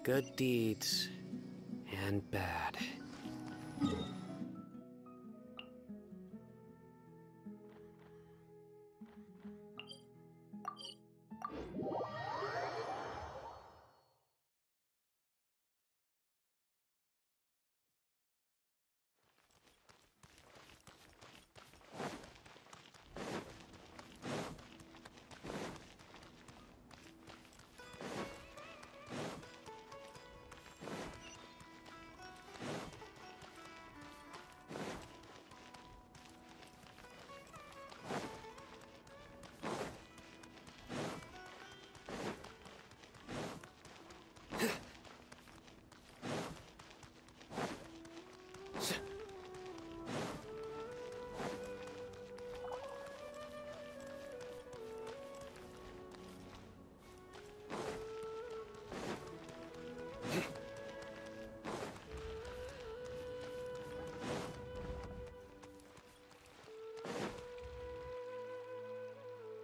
Good deeds and bad.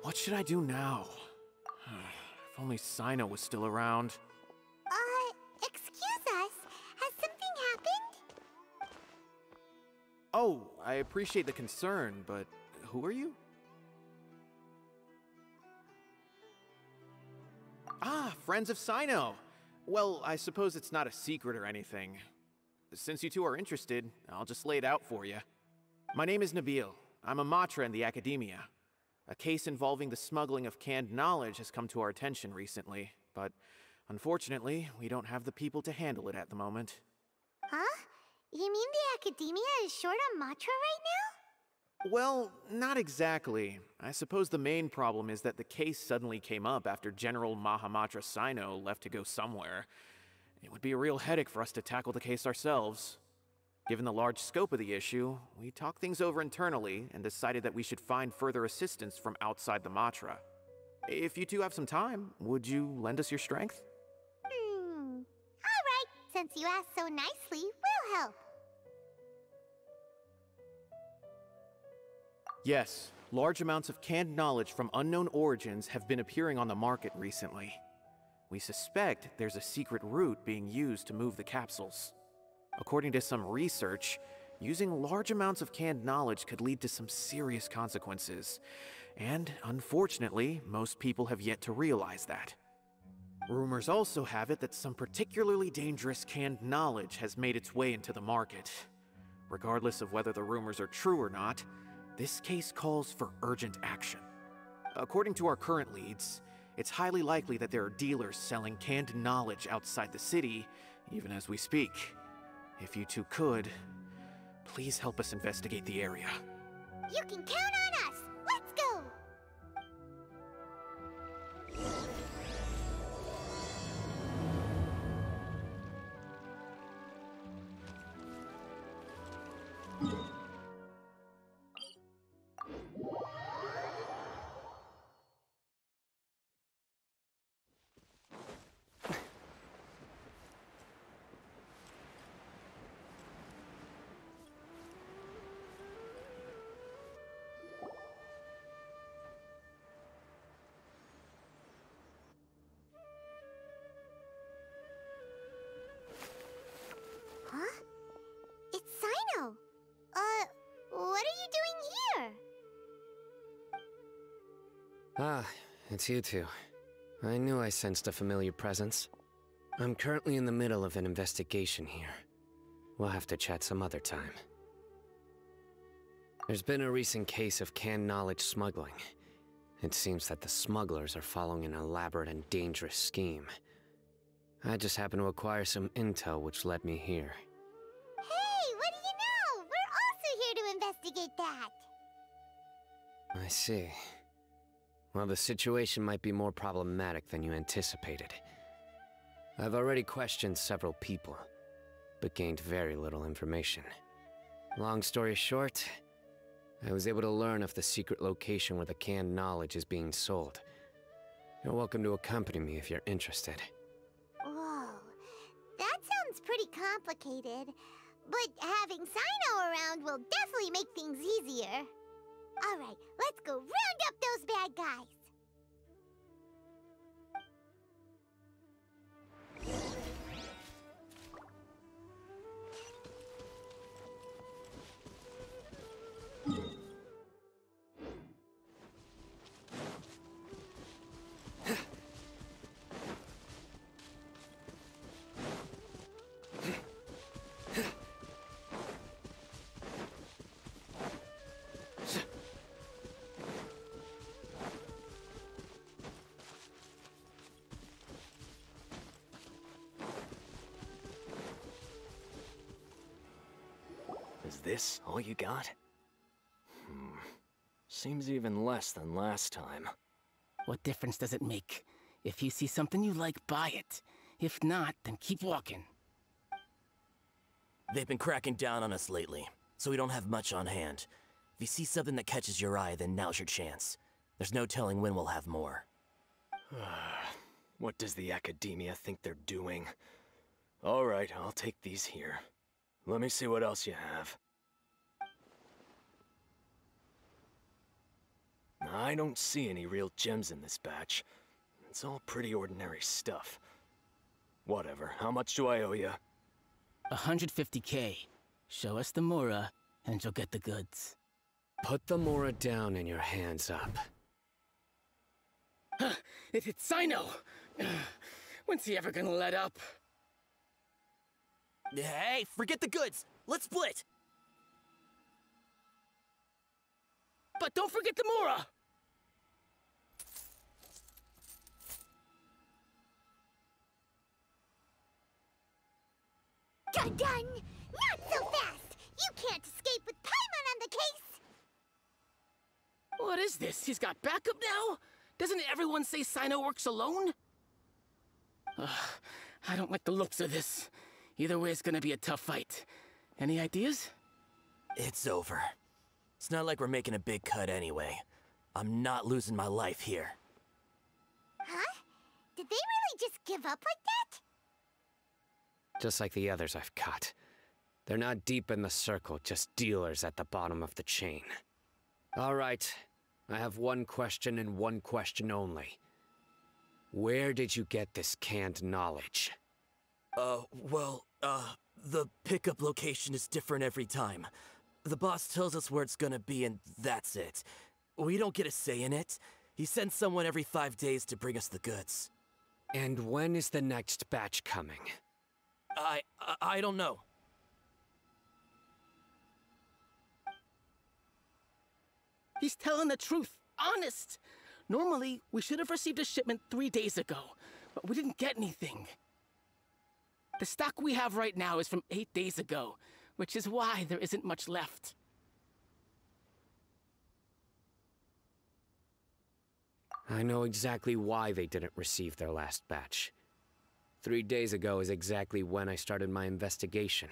What should I do now? If only Cyno was still around. Excuse us. Has something happened? Oh, I appreciate the concern, but who are you? Ah, friends of Cyno! Well, I suppose it's not a secret or anything. Since you two are interested, I'll just lay it out for you. My name is Nabil. I'm a matra in the academia. A case involving the smuggling of canned knowledge has come to our attention recently, but unfortunately, we don't have the people to handle it at the moment. Huh? You mean the academia is short on matra right now? Well, not exactly. I suppose the main problem is that the case suddenly came up after General Maharatma Cyno left to go somewhere. It would be a real headache for us to tackle the case ourselves. Given the large scope of the issue, we talked things over internally and decided that we should find further assistance from outside the matra. If you two have some time, would you lend us your strength? Alright, since you asked so nicely, we'll help. Yes, large amounts of canned knowledge from unknown origins have been appearing on the market recently. We suspect there's a secret route being used to move the capsules. According to some research, using large amounts of canned knowledge could lead to some serious consequences. And unfortunately, most people have yet to realize that. Rumors also have it that some particularly dangerous canned knowledge has made its way into the market. Regardless of whether the rumors are true or not, this case calls for urgent action. According to our current leads, it's highly likely that there are dealers selling canned knowledge outside the city, even as we speak. If you two could, please help us investigate the area. You can count on us! Let's go! Huh? It's Cyno! What are you doing here? Ah, it's you two. I knew I sensed a familiar presence. I'm currently in the middle of an investigation here. We'll have to chat some other time. There's been a recent case of canned knowledge smuggling. It seems that the smugglers are following an elaborate and dangerous scheme. I just happened to acquire some intel which led me here. Hey, what do you know? We're also here to investigate that. I see. Well, the situation might be more problematic than you anticipated. I've already questioned several people, but gained very little information. Long story short, I was able to learn of the secret location where the canned knowledge is being sold. You're welcome to accompany me if you're interested. Whoa, that sounds pretty complicated. But having Cyno around will definitely make things easier. Alright, let's go round up those bad guys. this all you got? Seems even less than last time. What difference does it make? If you see something you like, buy it. If not, then keep walking. They've been cracking down on us lately, so we don't have much on hand. If you see something that catches your eye, then now's your chance. There's no telling when we'll have more. What does the academia think they're doing? Alright, I'll take these here. Let me see what else you have. I don't see any real gems in this batch. It's all pretty ordinary stuff. Whatever, how much do I owe you? 150K. Show us the Mora, and you'll get the goods. Put the Mora down and your hands up. It's Cyno! When's he ever gonna let up? Hey, forget the goods! Let's split! But don't forget the Mora! Dun-dun! Not so fast! You can't escape with Paimon on the case! What is this? He's got backup now? Doesn't everyone say Cyno works alone? I don't like the looks of this. Either way, it's gonna be a tough fight. Any ideas? It's over. It's not like we're making a big cut anyway. I'm not losing my life here. Huh? Did they really just give up like that? Just like the others I've caught. They're not deep in the circle, just dealers at the bottom of the chain. All right, I have one question and one question only. Where did you get this canned knowledge? The pickup location is different every time. The boss tells us where it's gonna be and that's it. We don't get a say in it. He sends someone every 5 days to bring us the goods. And when is the next batch coming? I don't know. He's telling the truth. Honest. Normally, we should have received a shipment 3 days ago, but we didn't get anything. The stock we have right now is from 8 days ago, which is why there isn't much left. I know exactly why they didn't receive their last batch. 3 days ago is exactly when I started my investigation.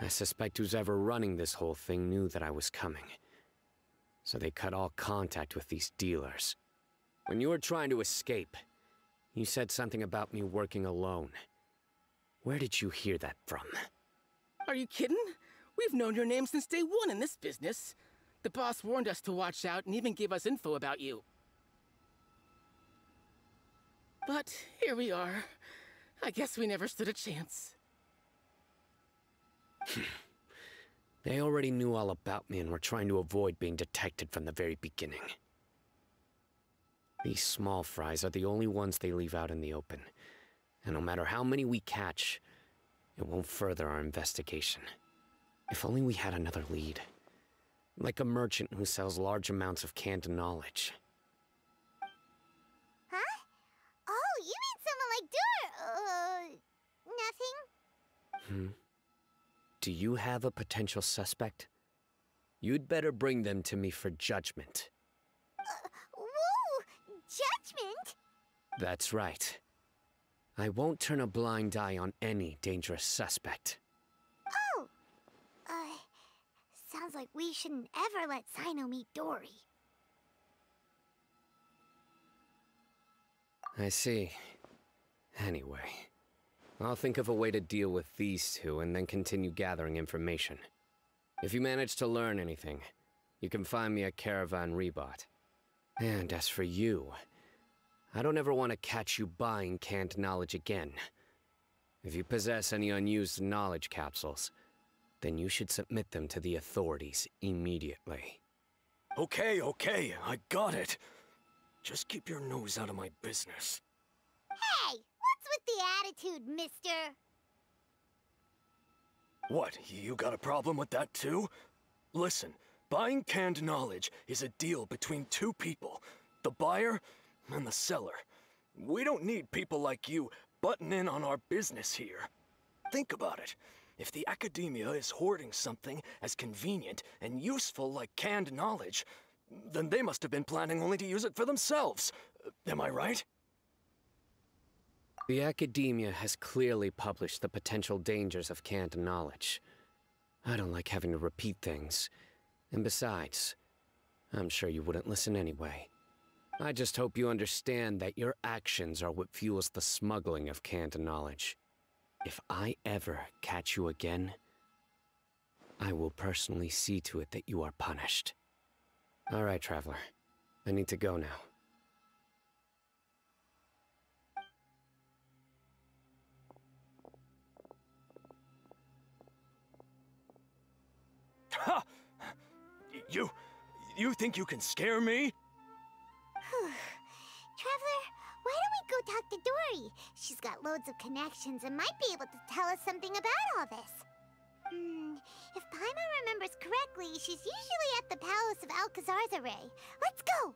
I suspect who's ever running this whole thing knew that I was coming. So they cut all contact with these dealers. When you were trying to escape, you said something about me working alone. Where did you hear that from? Are you kidding? We've known your name since day one in this business. The boss warned us to watch out and even gave us info about you. But here we are. I guess we never stood a chance. They already knew all about me and were trying to avoid being detected from the very beginning. These small fries are the only ones they leave out in the open. And no matter how many we catch, it won't further our investigation. If only we had another lead. Like a merchant who sells large amounts of canned knowledge. Huh? Oh, you mean someone like nothing? Do you have a potential suspect? You'd better bring them to me for judgment. Whoa! Judgment? That's right. I won't turn a blind eye on any dangerous suspect. Oh! Sounds like we shouldn't ever let Cyno meet Dory. I see. Anyway, I'll think of a way to deal with these two and then continue gathering information. If you manage to learn anything, you can find me at Caravan Rebot. And as for you, I don't ever want to catch you buying canned knowledge again. If you possess any unused knowledge capsules, then you should submit them to the authorities immediately. Okay, I got it. Just keep your nose out of my business. Hey! What's with the attitude, mister? What, you got a problem with that too? Listen, buying canned knowledge is a deal between two people, the buyer and the seller. We don't need people like you butting in on our business here. Think about it. if the academia is hoarding something as convenient and useful like canned knowledge, then they must have been planning only to use it for themselves. Am I right? The academia has clearly published the potential dangers of canned knowledge. I don't like having to repeat things. And besides, I'm sure you wouldn't listen anyway. I just hope you understand that your actions are what fuels the smuggling of canned knowledge. If I ever catch you again, I will personally see to it that you are punished. All right, Traveler. I need to go now. Ha! You think you can scare me? Traveler, why don't we go talk to Dory? She's got loads of connections and might be able to tell us something about all this. If Paimon remembers correctly, she's usually at the Palace of Alcazar's array. Let's go!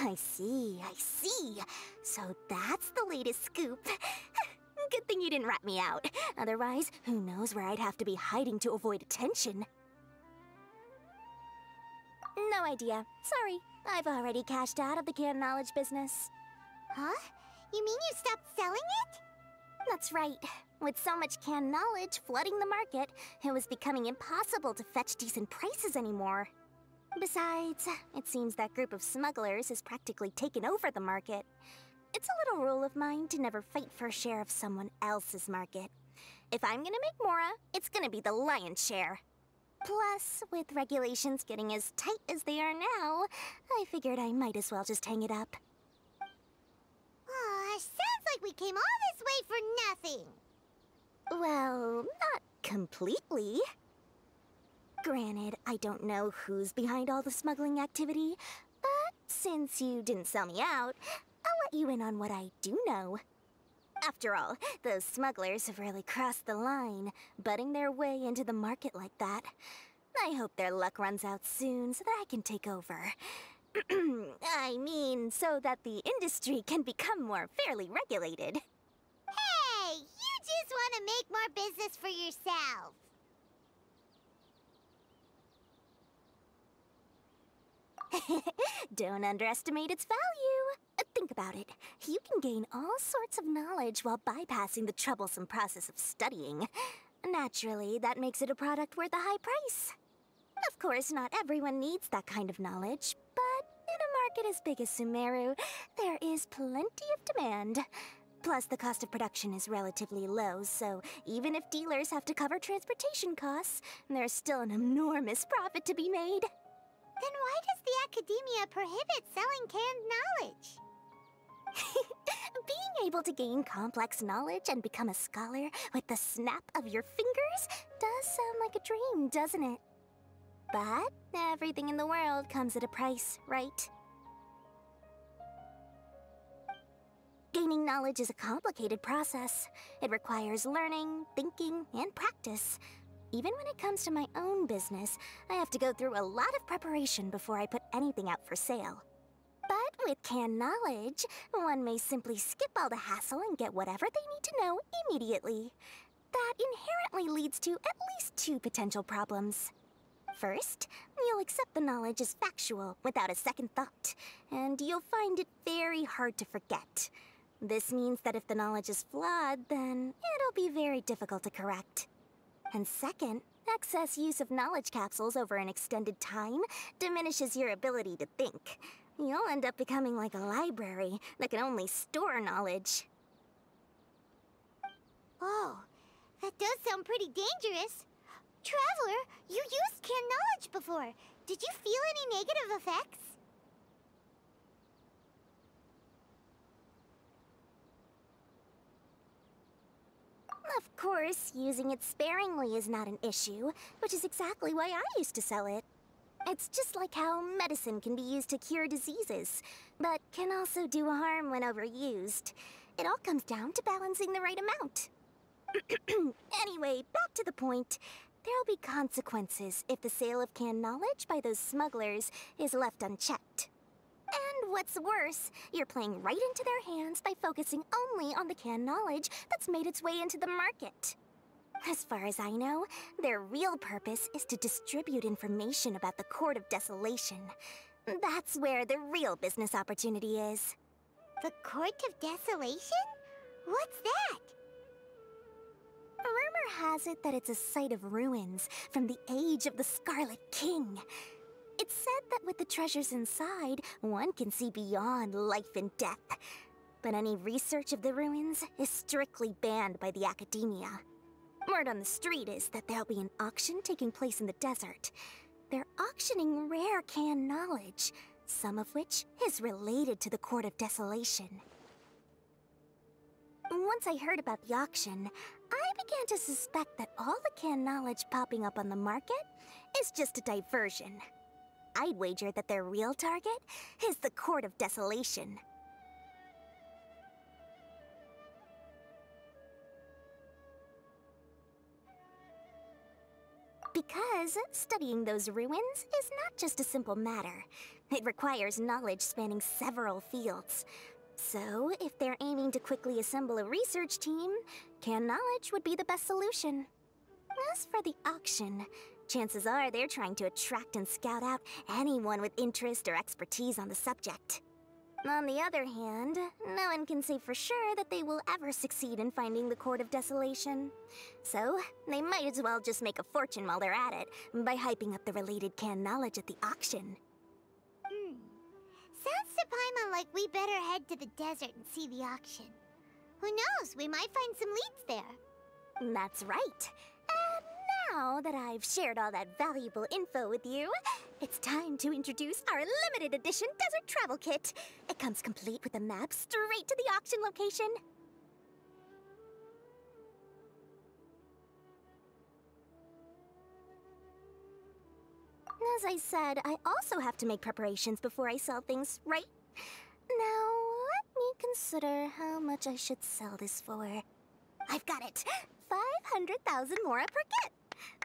I see. So that's the latest scoop. Good thing you didn't rat me out. Otherwise, who knows where I'd have to be hiding to avoid attention. No idea. Sorry. I've already cashed out of the canned knowledge business. Huh? You mean you stopped selling it? That's right. With so much canned knowledge flooding the market, it was becoming impossible to fetch decent prices anymore. Besides, it seems that group of smugglers has practically taken over the market. It's a little rule of mine to never fight for a share of someone else's market. If I'm gonna make Mora, it's gonna be the lion's share. Plus, with regulations getting as tight as they are now, I figured I might as well just hang it up. Sounds like we came all this way for nothing. Well, not completely. Granted, I don't know who's behind all the smuggling activity, but since you didn't sell me out, I'll let you in on what I do know. After all, those smugglers have really crossed the line, butting their way into the market like that. I hope their luck runs out soon so that I can take over. I mean, so that the industry can become more fairly regulated. Hey, you just want to make more business for yourself. Don't underestimate its value. Think about it. You can gain all sorts of knowledge while bypassing the troublesome process of studying. Naturally, that makes it a product worth a high price. Of course, not everyone needs that kind of knowledge, but in a market as big as Sumeru, there is plenty of demand. Plus, the cost of production is relatively low, so even if dealers have to cover transportation costs, there's still an enormous profit to be made. Then why does the academia prohibit selling canned knowledge? Being able to gain complex knowledge and become a scholar with the snap of your fingers does sound like a dream, doesn't it? But everything in the world comes at a price, right? Gaining knowledge is a complicated process. It requires learning, thinking, and practice. Even when it comes to my own business, I have to go through a lot of preparation before I put anything out for sale. But with canned knowledge, one may simply skip all the hassle and get whatever they need to know immediately. That inherently leads to at least two potential problems. First, you'll accept the knowledge as factual without a second thought, and you'll find it very hard to forget. This means that if the knowledge is flawed, then it'll be very difficult to correct. And second, excess use of knowledge capsules over an extended time diminishes your ability to think. You'll end up becoming like a library that can only store knowledge. Oh, that does sound pretty dangerous. Traveler, you used canned knowledge before. Did you feel any negative effects? Of course, using it sparingly is not an issue, which is exactly why I used to sell it. It's just like how medicine can be used to cure diseases, but can also do harm when overused. It all comes down to balancing the right amount. Anyway, back to the point. There'll be consequences if the sale of canned knowledge by those smugglers is left unchecked. And what's worse, you're playing right into their hands by focusing only on the canned knowledge that's made its way into the market. As far as I know, their real purpose is to distribute information about the Court of Desolation. That's where the real business opportunity is. The Court of Desolation? What's that? Rumor has it that it's a site of ruins from the age of the Scarlet King. It's said that with the treasures inside, one can see beyond life and death. But any research of the ruins is strictly banned by the academia. Word on the street is that there'll be an auction taking place in the desert. They're auctioning rare canned knowledge, some of which is related to the Court of Desolation. Once I heard about the auction, I began to suspect that all the canned knowledge popping up on the market is just a diversion. I'd wager that their real target is the Court of Desolation. Because studying those ruins is not just a simple matter. It requires knowledge spanning several fields. So, if they're aiming to quickly assemble a research team, canned knowledge would be the best solution. As for the auction, chances are they're trying to attract and scout out anyone with interest or expertise on the subject. On the other hand, no one can say for sure that they will ever succeed in finding the Court of Desolation. So, they might as well just make a fortune while they're at it by hyping up the related canned knowledge at the auction. Sounds to Paimon like we better head to the desert and see the auction. Who knows, we might find some leads there. That's right. And now that I've shared all that valuable info with you, it's time to introduce our limited edition desert travel kit. It comes complete with a map straight to the auction location. As I said, I also have to make preparations before I sell things, right? Now, let me consider how much I should sell this for. I've got it! 500,000 mora per kit!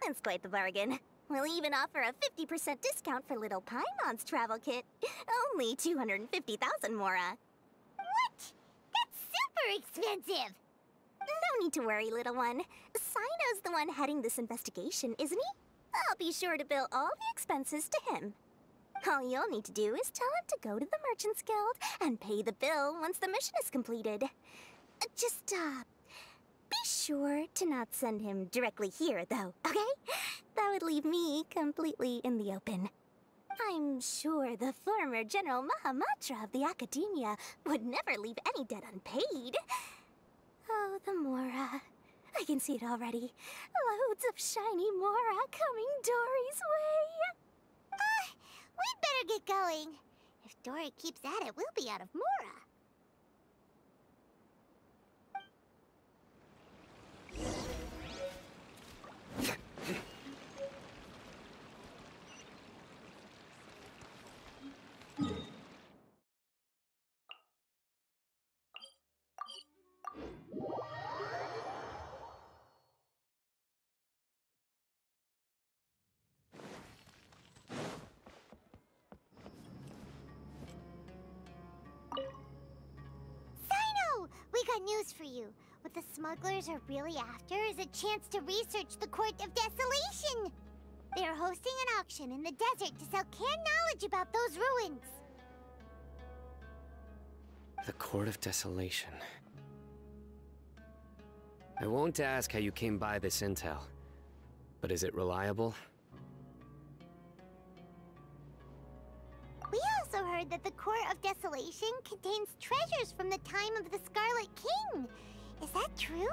That's quite the bargain. We'll even offer a 50% discount for little Paimon's travel kit. Only 250,000 mora. What? That's super expensive! No need to worry, little one. Cyno's the one heading this investigation, isn't he? I'll be sure to bill all the expenses to him. All you'll need to do is tell him to go to the Merchants Guild and pay the bill once the mission is completed. Just, be sure to not send him directly here, though, okay? That would leave me completely in the open. I'm sure the former General Maharatma of the Academia would never leave any debt unpaid. Oh, the Mora. I can see it already. Loads of shiny Mora coming Dory's way. We'd better get going. If Dory keeps at it, we'll be out of Mora. We got news for you. What the smugglers are really after is a chance to research the Court of Desolation. They are hosting an auction in the desert to sell canned knowledge about those ruins. The Court of Desolation. I won't ask how you came by this intel, but is it reliable? We also heard that the Court of Desolation contains treasures from the time of the Scarlet King. Is that true?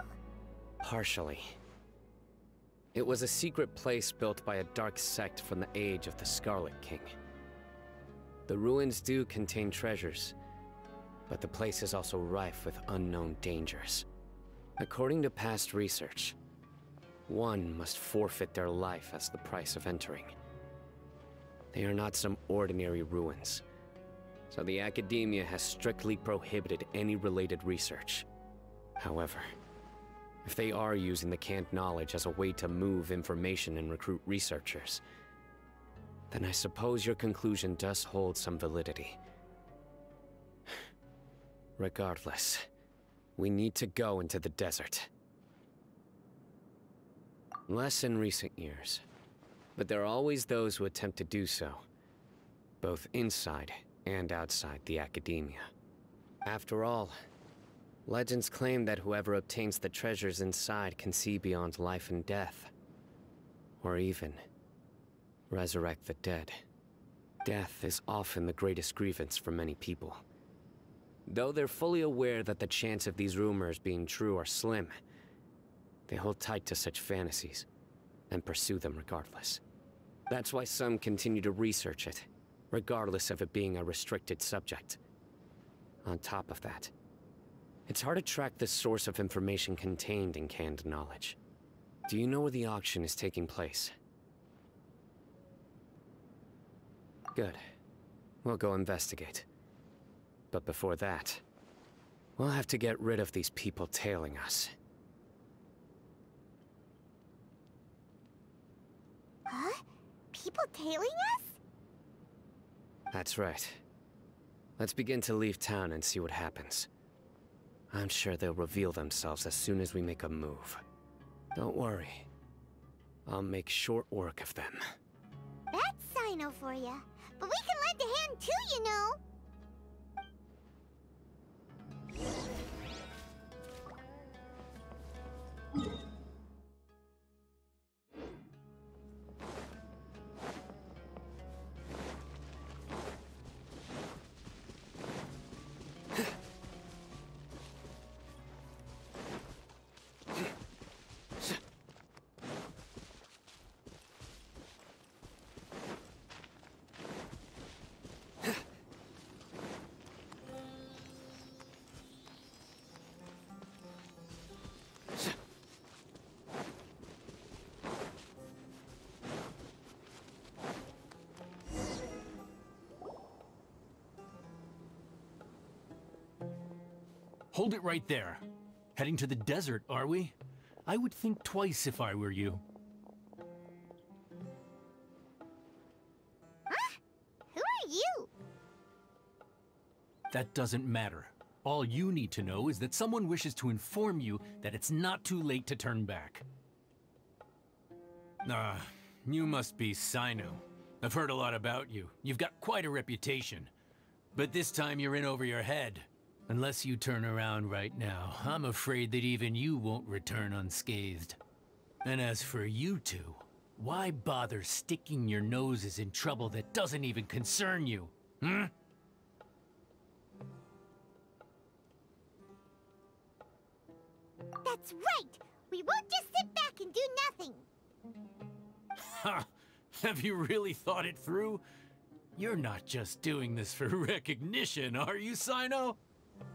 Partially. It was a secret place built by a dark sect from the age of the Scarlet King. The ruins do contain treasures, but the place is also rife with unknown dangers. According to past research, one must forfeit their life as the price of entering. They are not some ordinary ruins, so the academia has strictly prohibited any related research. However, if they are using the canned knowledge as a way to move information and recruit researchers, then I suppose your conclusion does hold some validity. Regardless, we need to go into the desert. Less in recent years, but there are always those who attempt to do so, both inside and outside the academia. After all, legends claim that whoever obtains the treasures inside can see beyond life and death, or even resurrect the dead. Death is often the greatest grievance for many people. Though they're fully aware that the chance of these rumors being true are slim, they hold tight to such fantasies and pursue them regardless. That's why some continue to research it, regardless of it being a restricted subject. On top of that, it's hard to track the source of information contained in canned knowledge. Do you know where the auction is taking place? Good. We'll go investigate. But before that, we'll have to get rid of these people tailing us. Huh? People tailing us? That's right. Let's begin to leave town and see what happens. I'm sure they'll reveal themselves as soon as we make a move. Don't worry. I'll make short work of them. That's Cyno for ya. But we can lend a hand too, you know. Hold it right there. Heading to the desert, are we? I would think twice if I were you. Huh? Who are you? That doesn't matter. All you need to know is that someone wishes to inform you that it's not too late to turn back. You must be Cyno. I've heard a lot about you. You've got quite a reputation. But this time you're in over your head. Unless you turn around right now, I'm afraid that even you won't return unscathed. And as for you two, why bother sticking your noses in trouble that doesn't even concern you, hmm? That's right! We won't just sit back and do nothing! Ha! Have you really thought it through? You're not just doing this for recognition, are you, Cyno?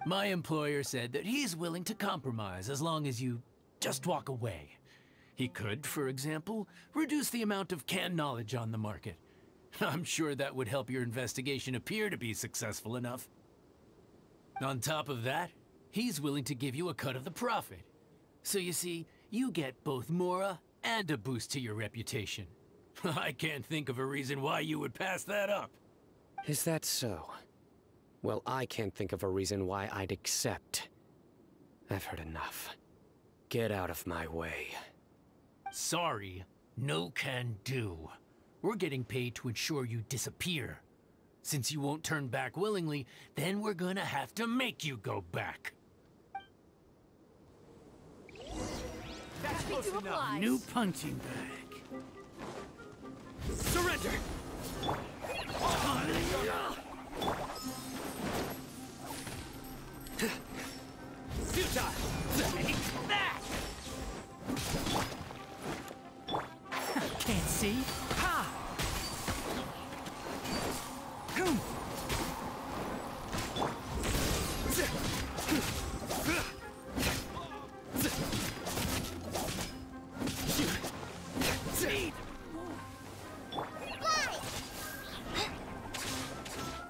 My employer said that he's willing to compromise as long as you just walk away. He could, for example, reduce the amount of canned knowledge on the market. I'm sure that would help your investigation appear to be successful enough. On top of that, he's willing to give you a cut of the profit. So you see, you get both Mora and a boost to your reputation. I can't think of a reason why you would pass that up. Is that so? Well, I can't think of a reason why I'd accept. I've heard enough. Get out of my way. Sorry, no can do. We're getting paid to ensure you disappear. Since you won't turn back willingly, then we're gonna have to make you go back. That's close enough. New punching bag. Surrender! Futile! Take that! can't see. Ha!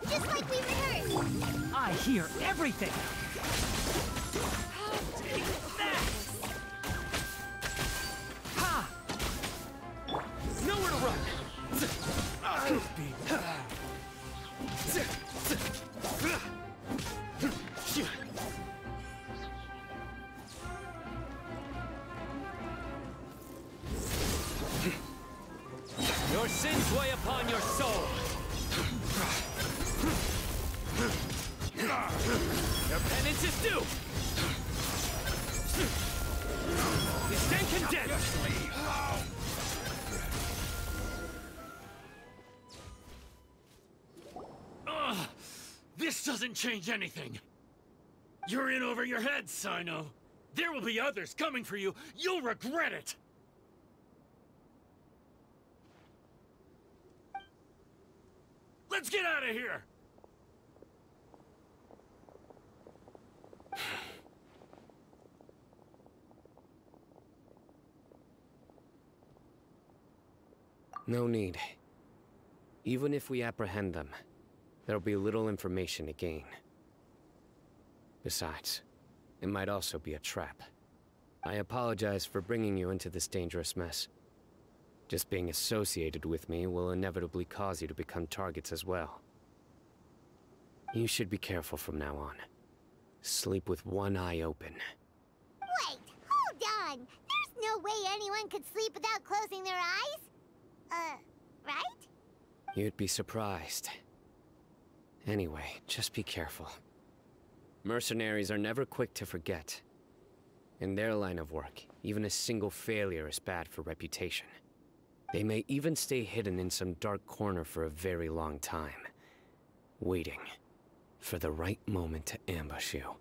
Just like we rehearsed! I hear everything! Take that! Ha! Nowhere to run! Be back. Your sins weigh upon your soul! Your penance is due! You stand condemned! This doesn't change anything! You're in over your head, Cyno! There will be others coming for you! You'll regret it! Let's get out of here! No need. Even if we apprehend them, there'll be little information to gain. Besides, it might also be a trap. I apologize for bringing you into this dangerous mess. Just being associated with me will inevitably cause you to become targets as well. You should be careful from now on. Sleep with one eye open. Wait, hold on! There's no way anyone could sleep without closing their eyes? Right? You'd be surprised. Anyway, just be careful. Mercenaries are never quick to forget. In their line of work, even a single failure is bad for reputation. They may even stay hidden in some dark corner for a very long time, waiting for the right moment to ambush you.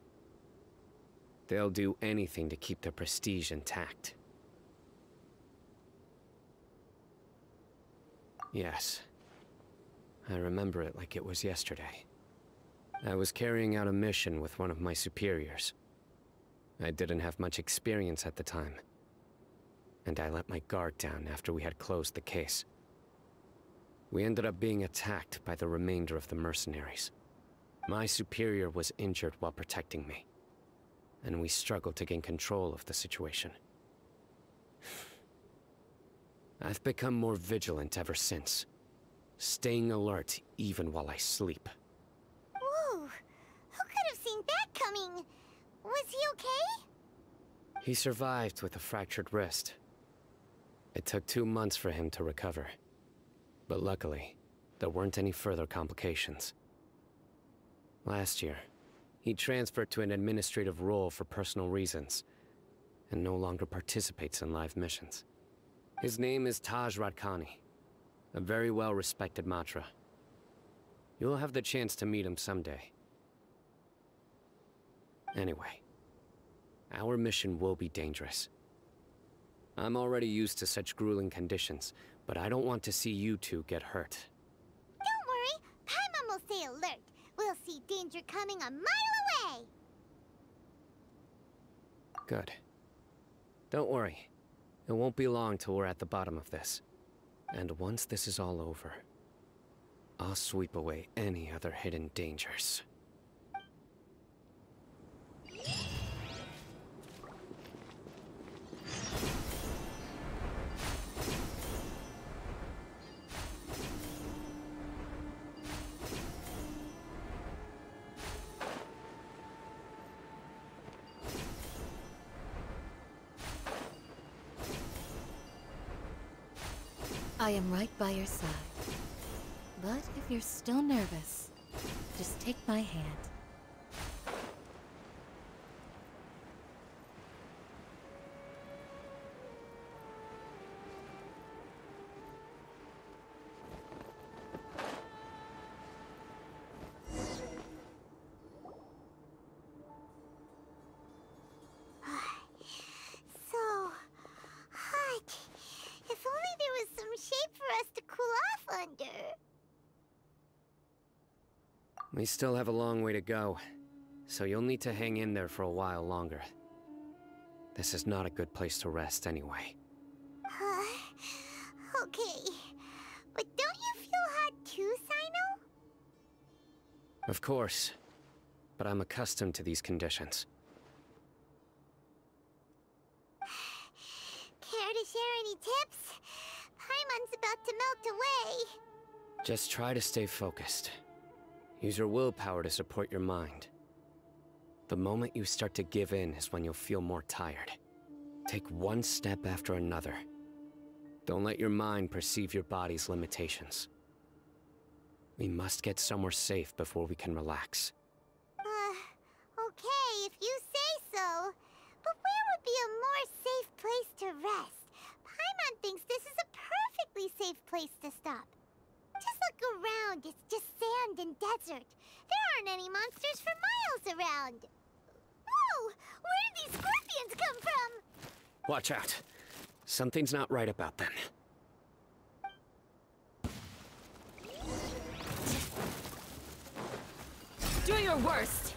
They'll do anything to keep their prestige intact. Yes. I remember it like it was yesterday. I was carrying out a mission with one of my superiors. I didn't have much experience at the time, and I let my guard down after we had closed the case. We ended up being attacked by the remainder of the mercenaries. My superior was injured while protecting me, and we struggled to gain control of the situation. I've become more vigilant ever since, staying alert even while I sleep. Whoa! Who could have seen that coming? Was he okay? He survived with a fractured wrist. It took 2 months for him to recover. But luckily, there weren't any further complications. Last year, he transferred to an administrative role for personal reasons, and no longer participates in live missions. His name is Taj Radkani, a very well-respected Matra. You'll have the chance to meet him someday. Anyway, our mission will be dangerous. I'm already used to such grueling conditions, but I don't want to see you two get hurt. Don't worry, Paimon will stay alert. We'll see danger coming a mile away. Good. Don't worry. It won't be long till we're at the bottom of this. And once this is all over, I'll sweep away any other hidden dangers. I am right by your side. But if you're still nervous, just take my hand. So hot. If only there was some We still have a long way to go, so you'll need to hang in there for a while longer. This is not a good place to rest anyway. Okay. But don't you feel hot too, Cyno? Of course, but I'm accustomed to these conditions. Care to share any tips? Paimon's about to melt away. Just try to stay focused. Use your willpower to support your mind. The moment you start to give in is when you'll feel more tired. Take one step after another. Don't let your mind perceive your body's limitations. We must get somewhere safe before we can relax. Okay, if you say so. But where would be a more safe place to rest? Paimon thinks this is a perfectly safe place to stop. Just look around, it's just sand and desert. There aren't any monsters for miles around. Whoa! Where did these scorpions come from? Watch out. Something's not right about them. Do your worst.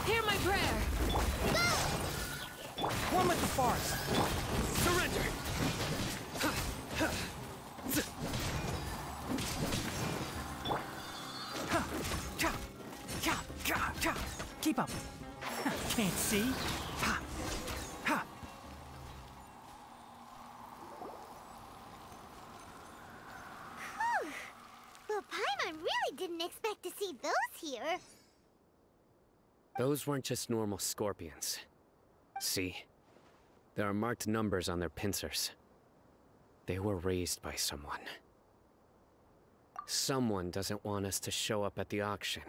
Hear my prayer. One with the farce. Surrender! Keep up. Can't see. Well, Paimon really didn't expect to see those here. Those weren't just normal scorpions. See? There are marked numbers on their pincers. They were raised by someone. Someone doesn't want us to show up at the auction.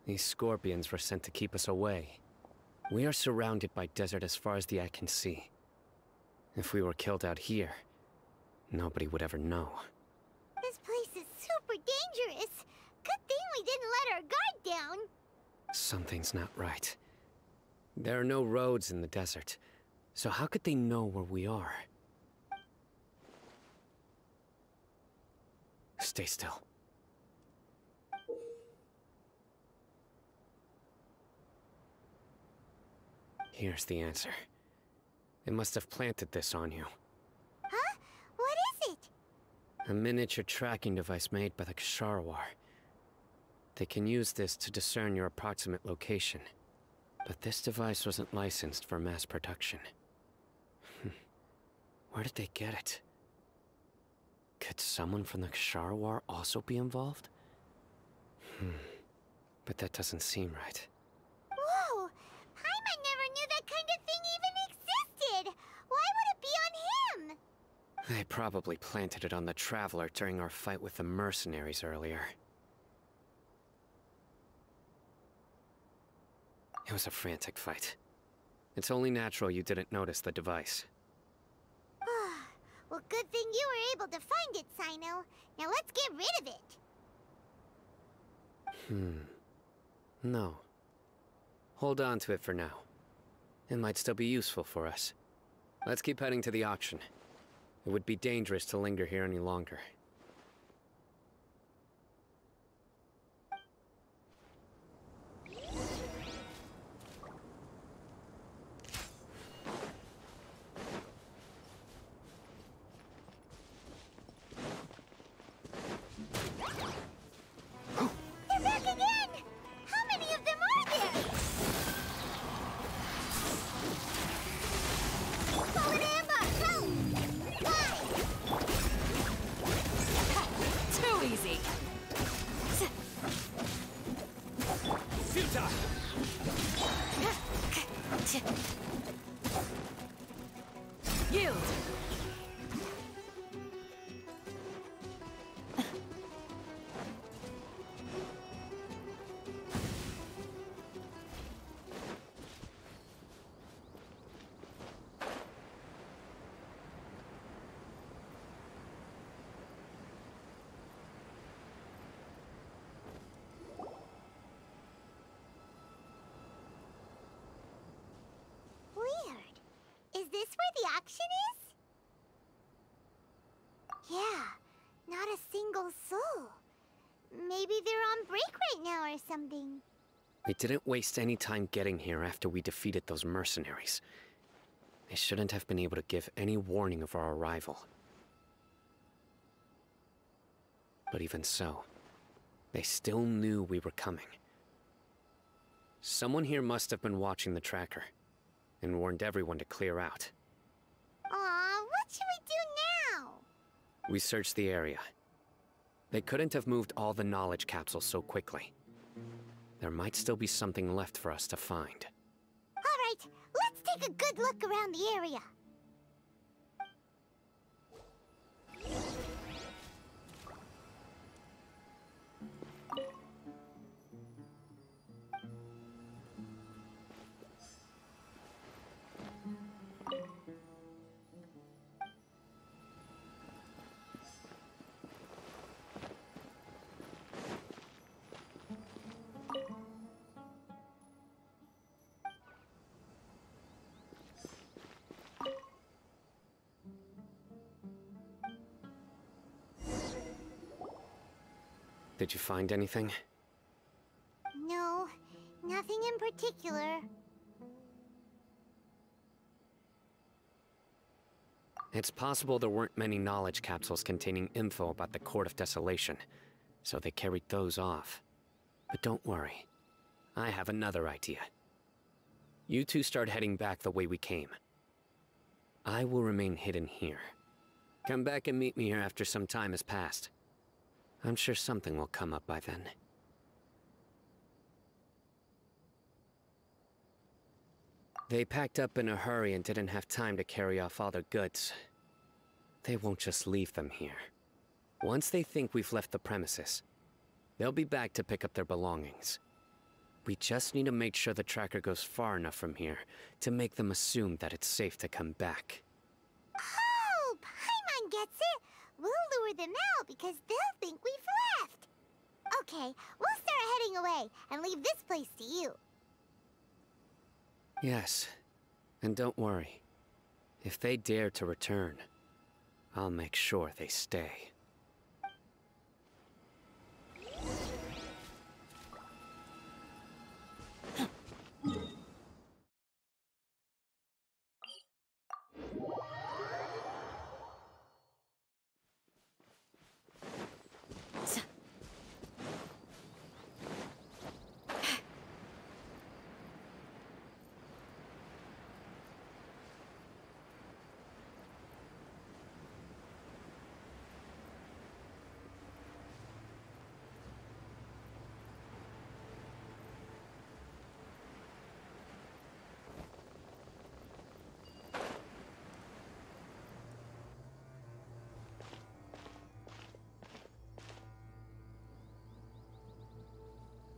These scorpions were sent to keep us away. We are surrounded by desert as far as the eye can see. If we were killed out here, nobody would ever know. This place is super dangerous. Good thing we didn't let our guard down. Something's not right. There are no roads in the desert, so how could they know where we are? Stay still. Here's the answer. They must have planted this on you. Huh? What is it? A miniature tracking device made by the Ksharawar. They can use this to discern your approximate location. But this device wasn't licensed for mass production. Where did they get it? Could someone from the Ksharawar also be involved? But that doesn't seem right. Whoa! Paimon never knew that kind of thing even existed! Why would it be on him? They probably planted it on the Traveler during our fight with the mercenaries earlier. It was a frantic fight. It's only natural you didn't notice the device. Well, good thing you were able to find it, Cyno. Now let's get rid of it. No. Hold on to it for now. It might still be useful for us. Let's keep heading to the auction. It would be dangerous to linger here any longer. Is this where the auction is? Yeah, not a single soul. Maybe they're on break right now or something. We didn't waste any time getting here after we defeated those mercenaries. They shouldn't have been able to give any warning of our arrival. But even so, they still knew we were coming. Someone here must have been watching the tracker, and warned everyone to clear out. Aw, what should we do now? We searched the area. They couldn't have moved all the knowledge capsules so quickly. There might still be something left for us to find. Alright, let's take a good look around the area. Did you find anything? No, nothing in particular. It's possible there weren't many knowledge capsules containing info about the Court of Desolation, so they carried those off. But don't worry. I have another idea. You two start heading back the way we came. I will remain hidden here. Come back and meet me here after some time has passed. I'm sure something will come up by then. They packed up in a hurry and didn't have time to carry off all their goods. They won't just leave them here. Once they think we've left the premises, they'll be back to pick up their belongings. We just need to make sure the tracker goes far enough from here to make them assume that it's safe to come back. Oh, Paimon gets it! We'll lure them out because they'll think we've left. Okay, we'll start heading away and leave this place to you. Yes, and don't worry. If they dare to return, I'll make sure they stay.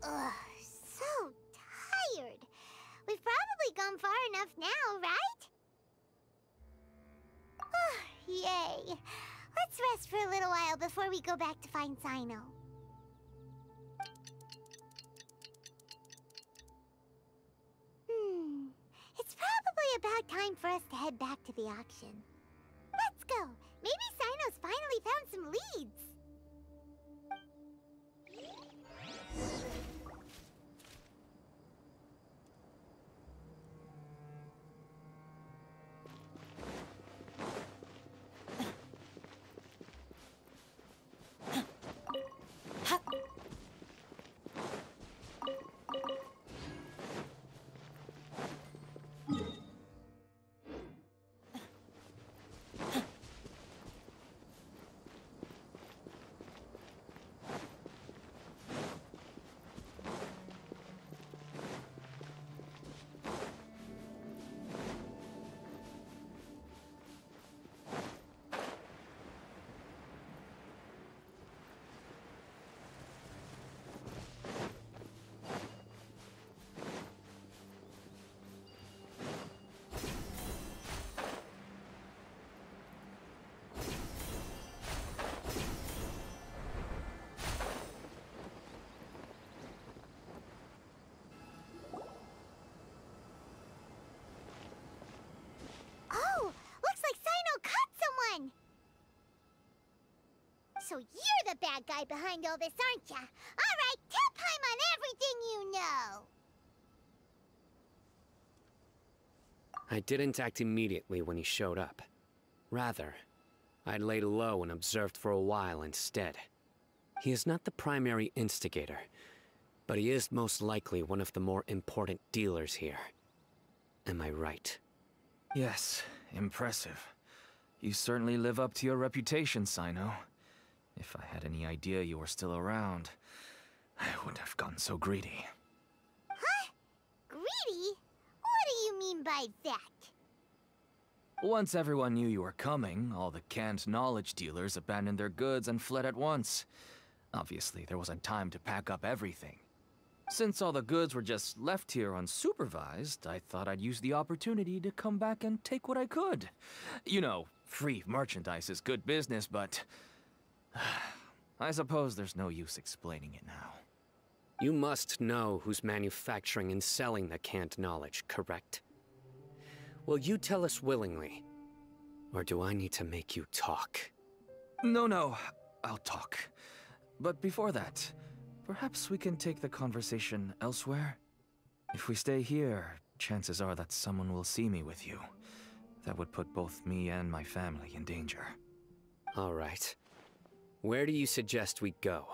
Ugh, so tired. We've probably gone far enough now, right? Yay. Let's rest for a little while before we go back to find Cyno. It's probably about time for us to head back to the auction. Let's go. Maybe Cyno's finally found some leads. So you're the bad guy behind all this, aren't ya? Alright, tell Paimon everything you know! I didn't act immediately when he showed up. Rather, I laid low and observed for a while instead. He is not the primary instigator, but he is most likely one of the more important dealers here. Am I right? Yes, impressive. You certainly live up to your reputation, Cyno. If I had any idea you were still around, I wouldn't have gotten so greedy. Huh? Greedy? What do you mean by that? Once everyone knew you were coming, all the canned knowledge dealers abandoned their goods and fled at once. Obviously, there wasn't time to pack up everything. Since all the goods were just left here unsupervised, I thought I'd use the opportunity to come back and take what I could. You know, free merchandise is good business, but I suppose there's no use explaining it now. You must know who's manufacturing and selling the canned knowledge, correct? Will you tell us willingly? Or do I need to make you talk? No, I'll talk. But before that, perhaps we can take the conversation elsewhere? If we stay here, chances are that someone will see me with you. That would put both me and my family in danger. All right. Where do you suggest we go?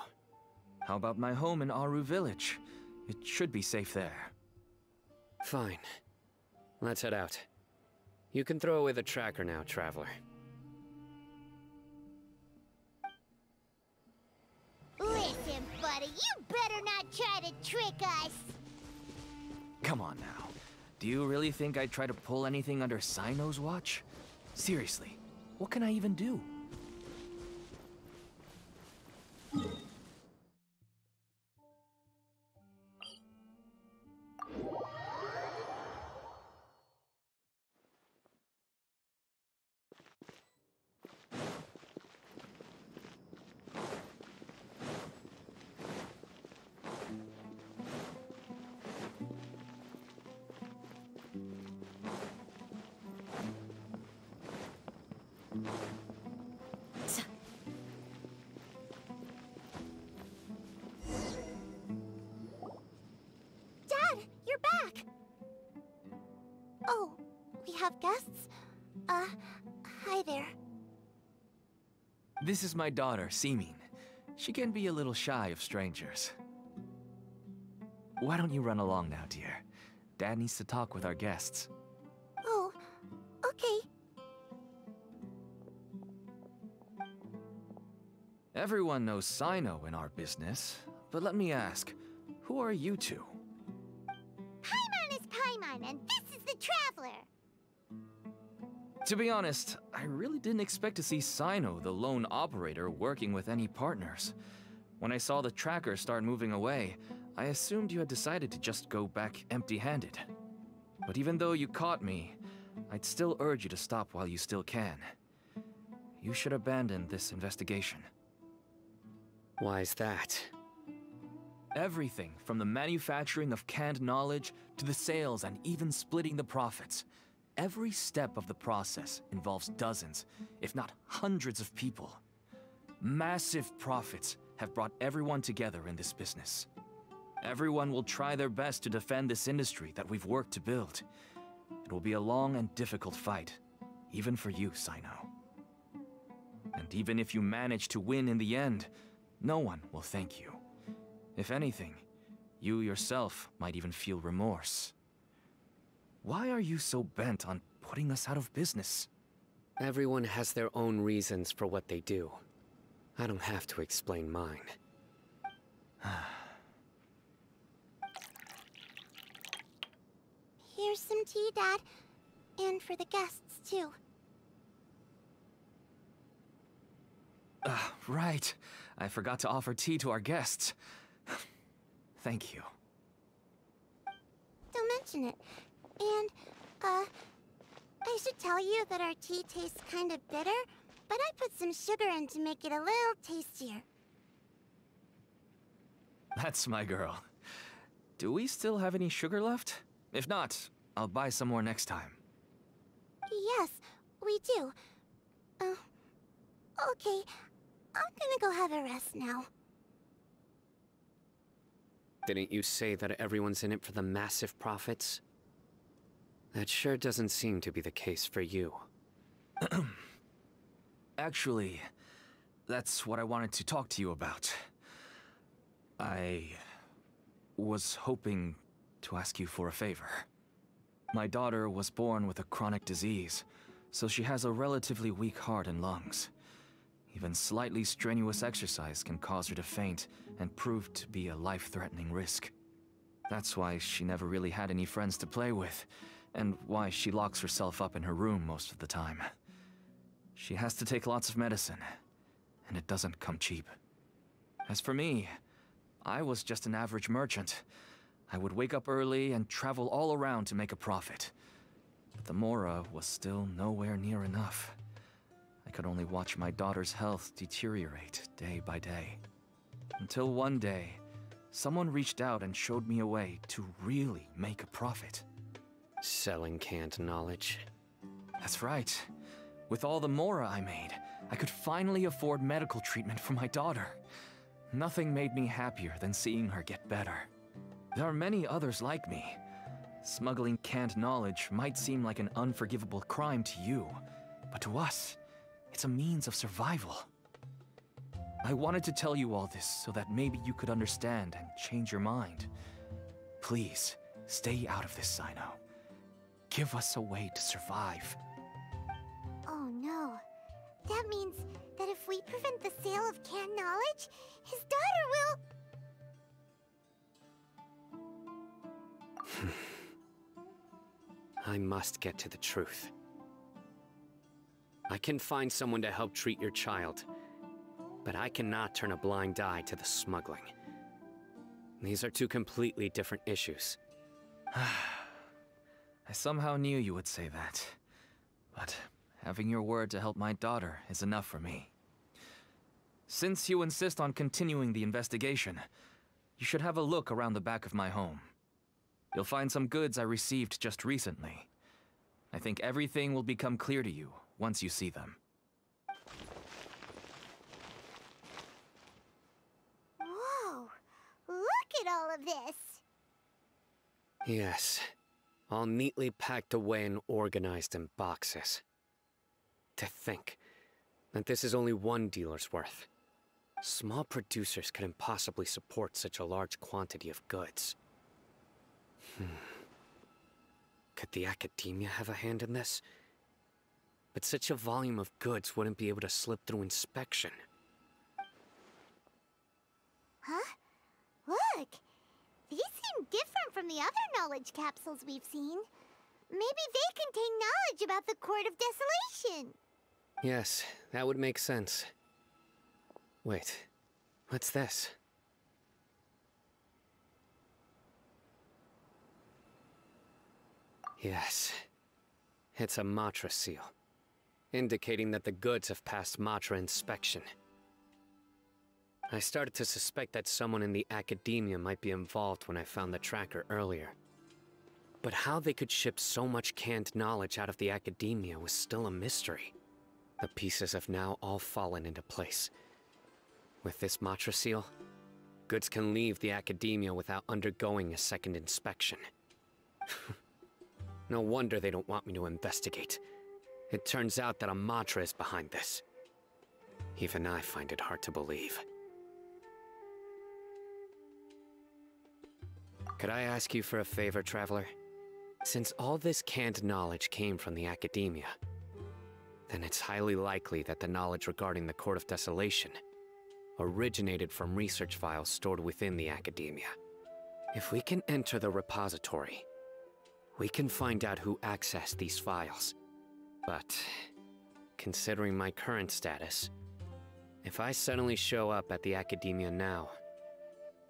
How about my home in Aru Village? It should be safe there. Fine. Let's head out. You can throw away the tracker now, Traveler. Listen, buddy, you better not try to trick us! Come on now. Do you really think I'd try to pull anything under Cyno's watch? Seriously, what can I even do? Dad, you're back! Oh, we have guests? Hi there. This is my daughter, Simin. She can be a little shy of strangers. Why don't you run along now, dear? Dad needs to talk with our guests. Oh, okay. Everyone knows Cyno in our business, but let me ask, who are you two? Paimon is Paimon, and this is the Traveler! To be honest, I really didn't expect to see Cyno, the lone operator, working with any partners. When I saw the tracker start moving away, I assumed you had decided to just go back empty-handed. But even though you caught me, I'd still urge you to stop while you still can. You should abandon this investigation. Why's that? Everything from the manufacturing of canned knowledge to the sales and even splitting the profits. Every step of the process involves dozens, if not hundreds of people. Massive profits have brought everyone together in this business. Everyone will try their best to defend this industry that we've worked to build. It will be a long and difficult fight, even for you, Cyno. And even if you manage to win in the end, no one will thank you. If anything, you yourself might even feel remorse. Why are you so bent on putting us out of business? Everyone has their own reasons for what they do. I don't have to explain mine. Here's some tea, Dad. And for the guests, too. Right. I forgot to offer tea to our guests. Thank you. Don't mention it. And, I should tell you that our tea tastes kind of bitter, but I put some sugar in to make it a little tastier. That's my girl. Do we still have any sugar left? If not, I'll buy some more next time. Yes, we do. Okay. I'm gonna go have a rest now. Didn't you say that everyone's in it for the massive profits? That sure doesn't seem to be the case for you. Actually, that's what I wanted to talk to you about. I was hoping to ask you for a favor. My daughter was born with a chronic disease, so she has a relatively weak heart and lungs. Even slightly strenuous exercise can cause her to faint and prove to be a life-threatening risk. That's why she never really had any friends to play with, and why she locks herself up in her room most of the time. She has to take lots of medicine, and it doesn't come cheap. As for me, I was just an average merchant. I would wake up early and travel all around to make a profit. But the Mora was still nowhere near enough. I could only watch my daughter's health deteriorate day by day. Until one day, someone reached out and showed me a way to really make a profit. Selling canned knowledge. That's right. With all the Mora I made, I could finally afford medical treatment for my daughter. Nothing made me happier than seeing her get better. There are many others like me. Smuggling canned knowledge might seem like an unforgivable crime to you, but to us, it's a means of survival. I wanted to tell you all this so that maybe you could understand and change your mind. Please, stay out of this, Cyno. Give us a way to survive. Oh no. That means that if we prevent the sale of canned knowledge, his daughter will... I must get to the truth. I can find someone to help treat your child, but I cannot turn a blind eye to the smuggling. These are two completely different issues. I somehow knew you would say that, but having your word to help my daughter is enough for me. Since you insist on continuing the investigation, you should have a look around the back of my home. You'll find some goods I received just recently. I think everything will become clear to you once you see them. Whoa! Look at all of this! Yes, all neatly packed away and organized in boxes. To think that this is only one dealer's worth. Small producers couldn't possibly support such a large quantity of goods. Could the academia have a hand in this? But such a volume of goods wouldn't be able to slip through inspection. Huh? Look! These seem different from the other knowledge capsules we've seen. Maybe they contain knowledge about the Court of Desolation. Yes, that would make sense. Wait, what's this? Yes, it's a Matra seal, indicating that the goods have passed Matra inspection. I started to suspect that someone in the academia might be involved when I found the tracker earlier. But how they could ship so much canned knowledge out of the academia was still a mystery. The pieces have now all fallen into place. With this Matra seal, goods can leave the academia without undergoing a second inspection. No wonder they don't want me to investigate. It turns out that a Matra is behind this. Even I find it hard to believe. Could I ask you for a favor, Traveler? Since all this canned knowledge came from the academia, then it's highly likely that the knowledge regarding the Court of Desolation originated from research files stored within the academia. If we can enter the repository, we can find out who accessed these files. But, considering my current status, if I suddenly show up at the academia now,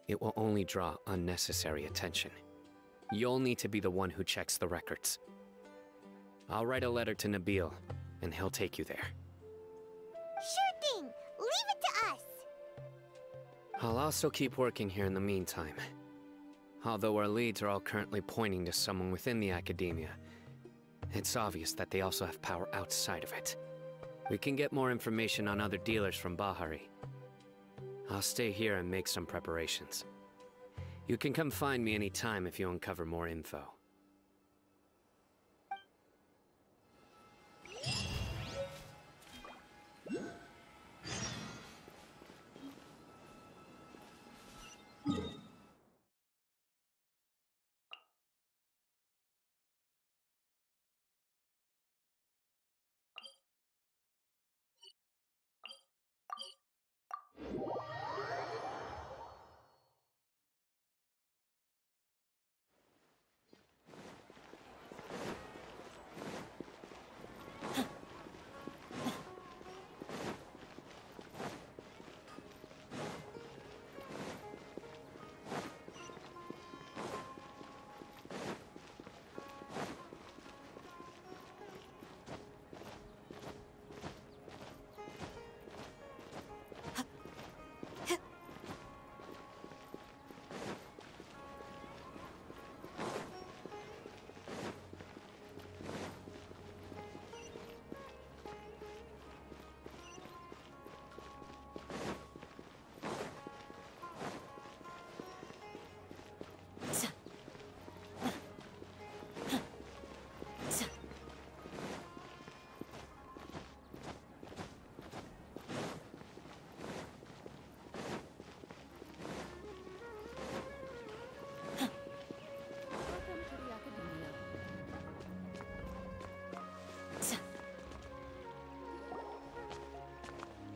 it will only draw unnecessary attention. You'll need to be the one who checks the records. I'll write a letter to Nabil, and he'll take you there. Sure thing! Leave it to us! I'll also keep working here in the meantime. Although our leads are all currently pointing to someone within the academia, it's obvious that they also have power outside of it. We can get more information on other dealers from Bahari. I'll stay here and make some preparations. You can come find me anytime if you uncover more info.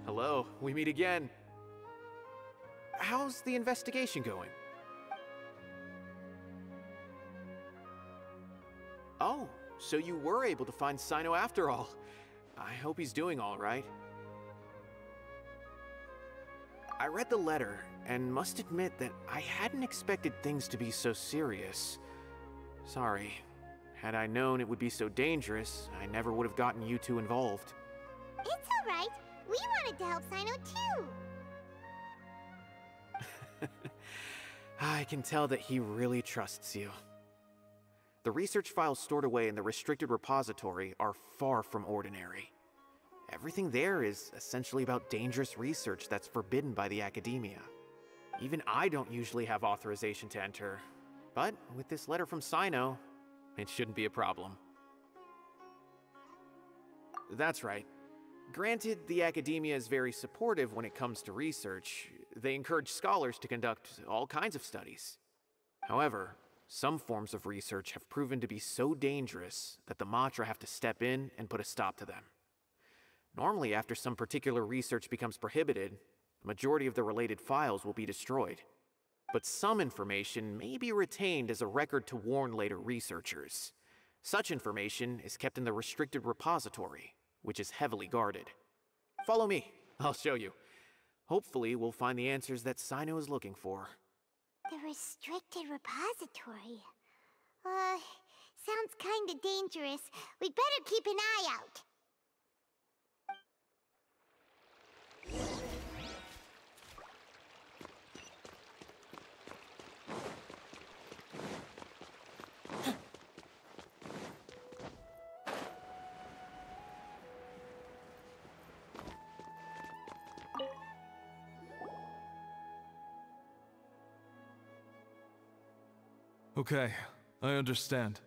Hello, we meet again. How's the investigation going? Oh, so you were able to find Cyno after all. I hope he's doing all right. I read the letter, and must admit that I hadn't expected things to be so serious. Sorry. Had I known it would be so dangerous, I never would have gotten you two involved. It's all right. We wanted to help Cyno too. I can tell that he really trusts you. The research files stored away in the restricted repository are far from ordinary. Everything there is essentially about dangerous research that's forbidden by the academia. Even I don't usually have authorization to enter, but with this letter from Cyno, it shouldn't be a problem. That's right. Granted, the academia is very supportive when it comes to research. They encourage scholars to conduct all kinds of studies. However, some forms of research have proven to be so dangerous that the Matra have to step in and put a stop to them. Normally, after some particular research becomes prohibited, the majority of the related files will be destroyed. But some information may be retained as a record to warn later researchers. Such information is kept in the restricted repository, which is heavily guarded. Follow me, I'll show you. Hopefully, we'll find the answers that Cyno is looking for. The restricted repository. Sounds kinda dangerous. We'd better keep an eye out. Okay, I understand.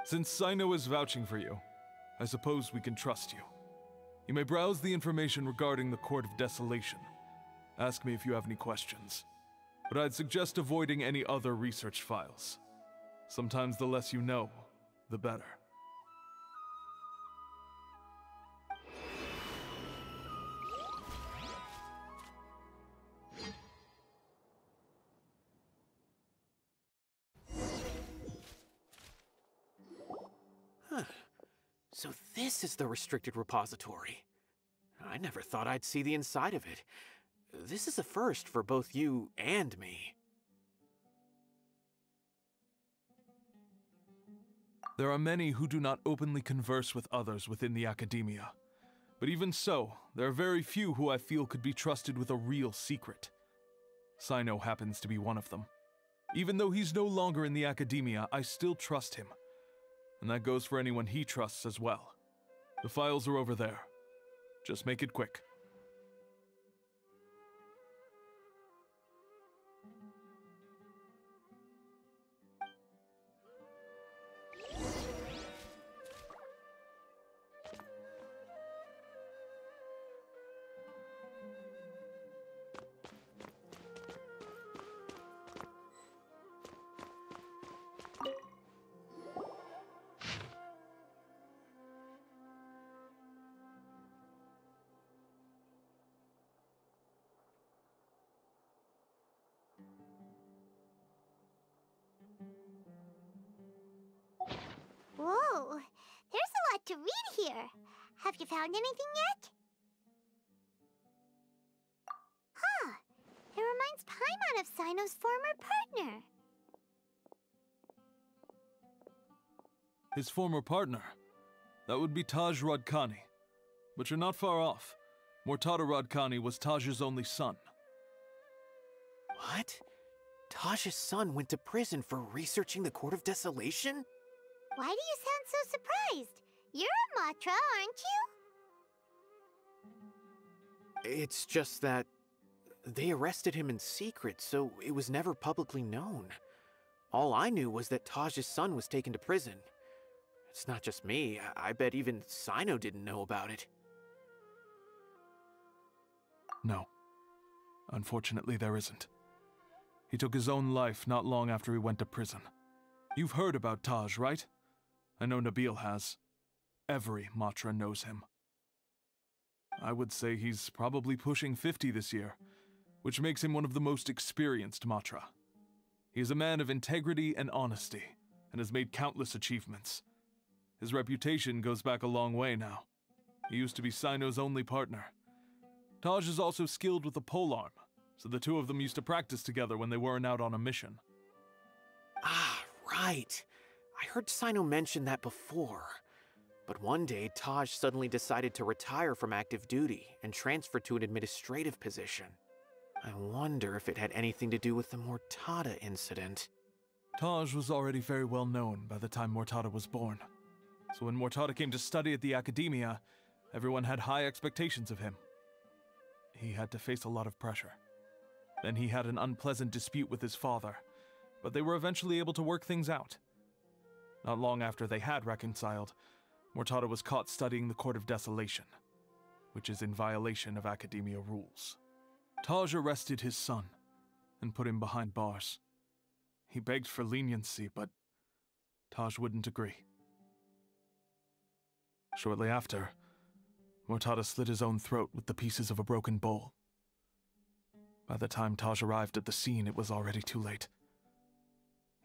Since Cyno is vouching for you, I suppose we can trust you. You may browse the information regarding the Court of Desolation. Ask me if you have any questions. But I'd suggest avoiding any other research files. Sometimes the less you know, the better. So this is the restricted repository. I never thought I'd see the inside of it. This is a first for both you and me. There are many who do not openly converse with others within the academia. But even so, there are very few who I feel could be trusted with a real secret. Cyno happens to be one of them. Even though he's no longer in the academia, I still trust him. And that goes for anyone he trusts as well. The files are over there. Just make it quick. Whoa, there's a lot to read here. Have you found anything yet? Huh, it reminds Paimon of Cyno's former partner. His former partner? That would be Taj Radkani. But you're not far off. Mortada Radkani was Taj's only son. What? Taj's son went to prison for researching the Court of Desolation? Why do you sound so surprised? You're a Matra, aren't you? It's just that they arrested him in secret, so it was never publicly known. All I knew was that Taj's son was taken to prison. It's not just me. I bet even Cyno didn't know about it. No. Unfortunately, there isn't. He took his own life not long after he went to prison. You've heard about Taj, right? I know Nabil has. Every Matra knows him. I would say he's probably pushing 50 this year, which makes him one of the most experienced Matra. He is a man of integrity and honesty, and has made countless achievements. His reputation goes back a long way now. He used to be Cyno's only partner. Taj is also skilled with the polearm, so the two of them used to practice together when they weren't out on a mission. Ah, right. I heard Cyno mention that before. But one day, Taj suddenly decided to retire from active duty and transfer to an administrative position. I wonder if it had anything to do with the Mortada incident. Taj was already very well known by the time Mortada was born. So when Mortada came to study at the academia, everyone had high expectations of him. He had to face a lot of pressure. Then he had an unpleasant dispute with his father, but they were eventually able to work things out. Not long after they had reconciled, Mortada was caught studying the Court of Desolation, which is in violation of academia rules. Taj arrested his son and put him behind bars. He begged for leniency, but Taj wouldn't agree. Shortly after, Mortada slit his own throat with the pieces of a broken bowl. By the time Taj arrived at the scene, it was already too late.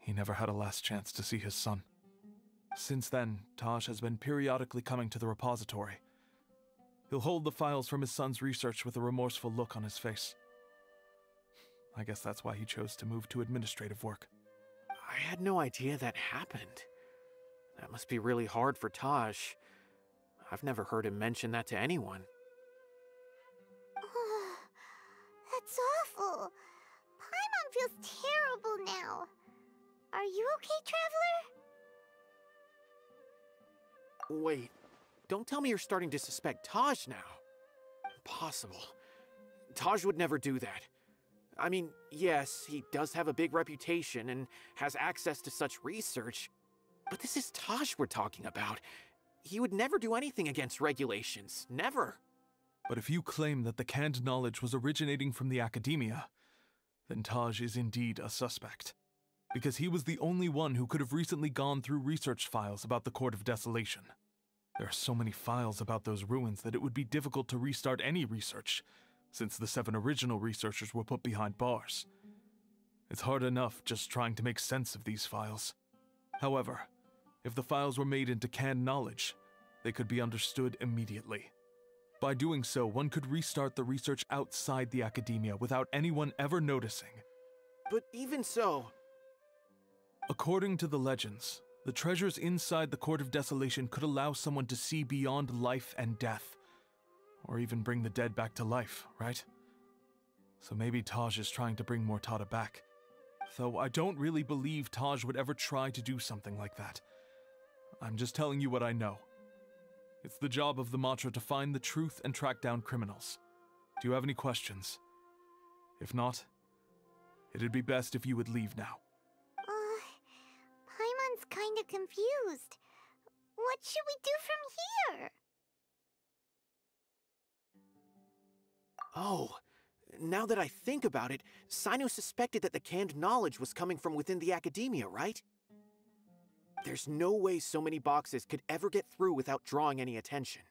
He never had a last chance to see his son. Since then, Taj has been periodically coming to the repository. He'll hold the files from his son's research with a remorseful look on his face. I guess that's why he chose to move to administrative work. I had no idea that happened. That must be really hard for Taj. I've never heard him mention that to anyone. That's awful. Paimon feels terrible now. Are you okay, Traveler? Wait, don't tell me you're starting to suspect Taj now. Impossible. Taj would never do that. I mean, yes, he does have a big reputation and has access to such research, but this is Taj we're talking about. He would never do anything against regulations. Never. But if you claim that the canned knowledge was originating from the academia, then Taj is indeed a suspect. Because he was the only one who could have recently gone through research files about the Court of Desolation. There are so many files about those ruins that it would be difficult to restart any research, since the 7 original researchers were put behind bars. It's hard enough just trying to make sense of these files. However, if the files were made into canned knowledge, they could be understood immediately. By doing so, one could restart the research outside the academia without anyone ever noticing. But even so... According to the legends, the treasures inside the Court of Desolation could allow someone to see beyond life and death. Or even bring the dead back to life, right? So maybe Taj is trying to bring Mortada back. Though I don't really believe Taj would ever try to do something like that. I'm just telling you what I know. It's the job of the mantra to find the truth and track down criminals. Do you have any questions? If not, it'd be best if you would leave now. Paimon's kinda confused. What should we do from here? Oh, now that I think about it, Cyno suspected that the canned knowledge was coming from within the academia, right? There's no way so many boxes could ever get through without drawing any attention.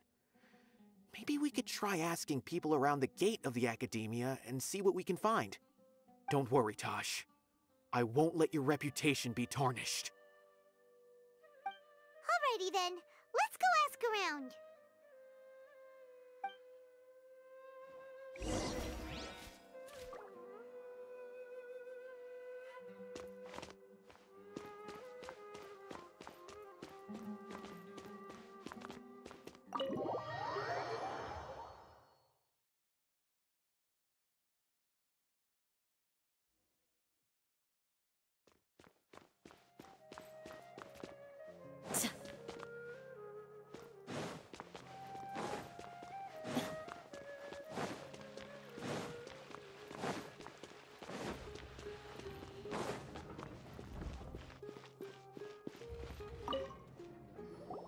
Maybe we could try asking people around the gate of the academia and see what we can find. Don't worry, Taj. I won't let your reputation be tarnished. Alrighty then, let's go ask around.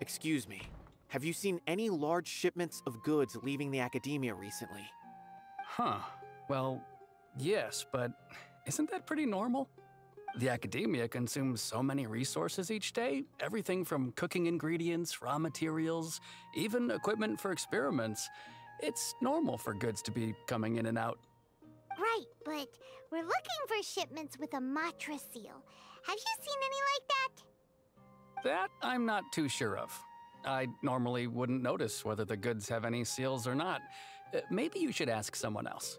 Excuse me, have you seen any large shipments of goods leaving the academia recently? Huh. Well, yes, but isn't that pretty normal? The academia consumes so many resources each day, everything from cooking ingredients, raw materials, even equipment for experiments. It's normal for goods to be coming in and out. Right, but we're looking for shipments with a Matra seal. Have you seen any like that? That I'm not too sure of. I normally wouldn't notice whether the goods have any seals or not. Maybe you should ask someone else.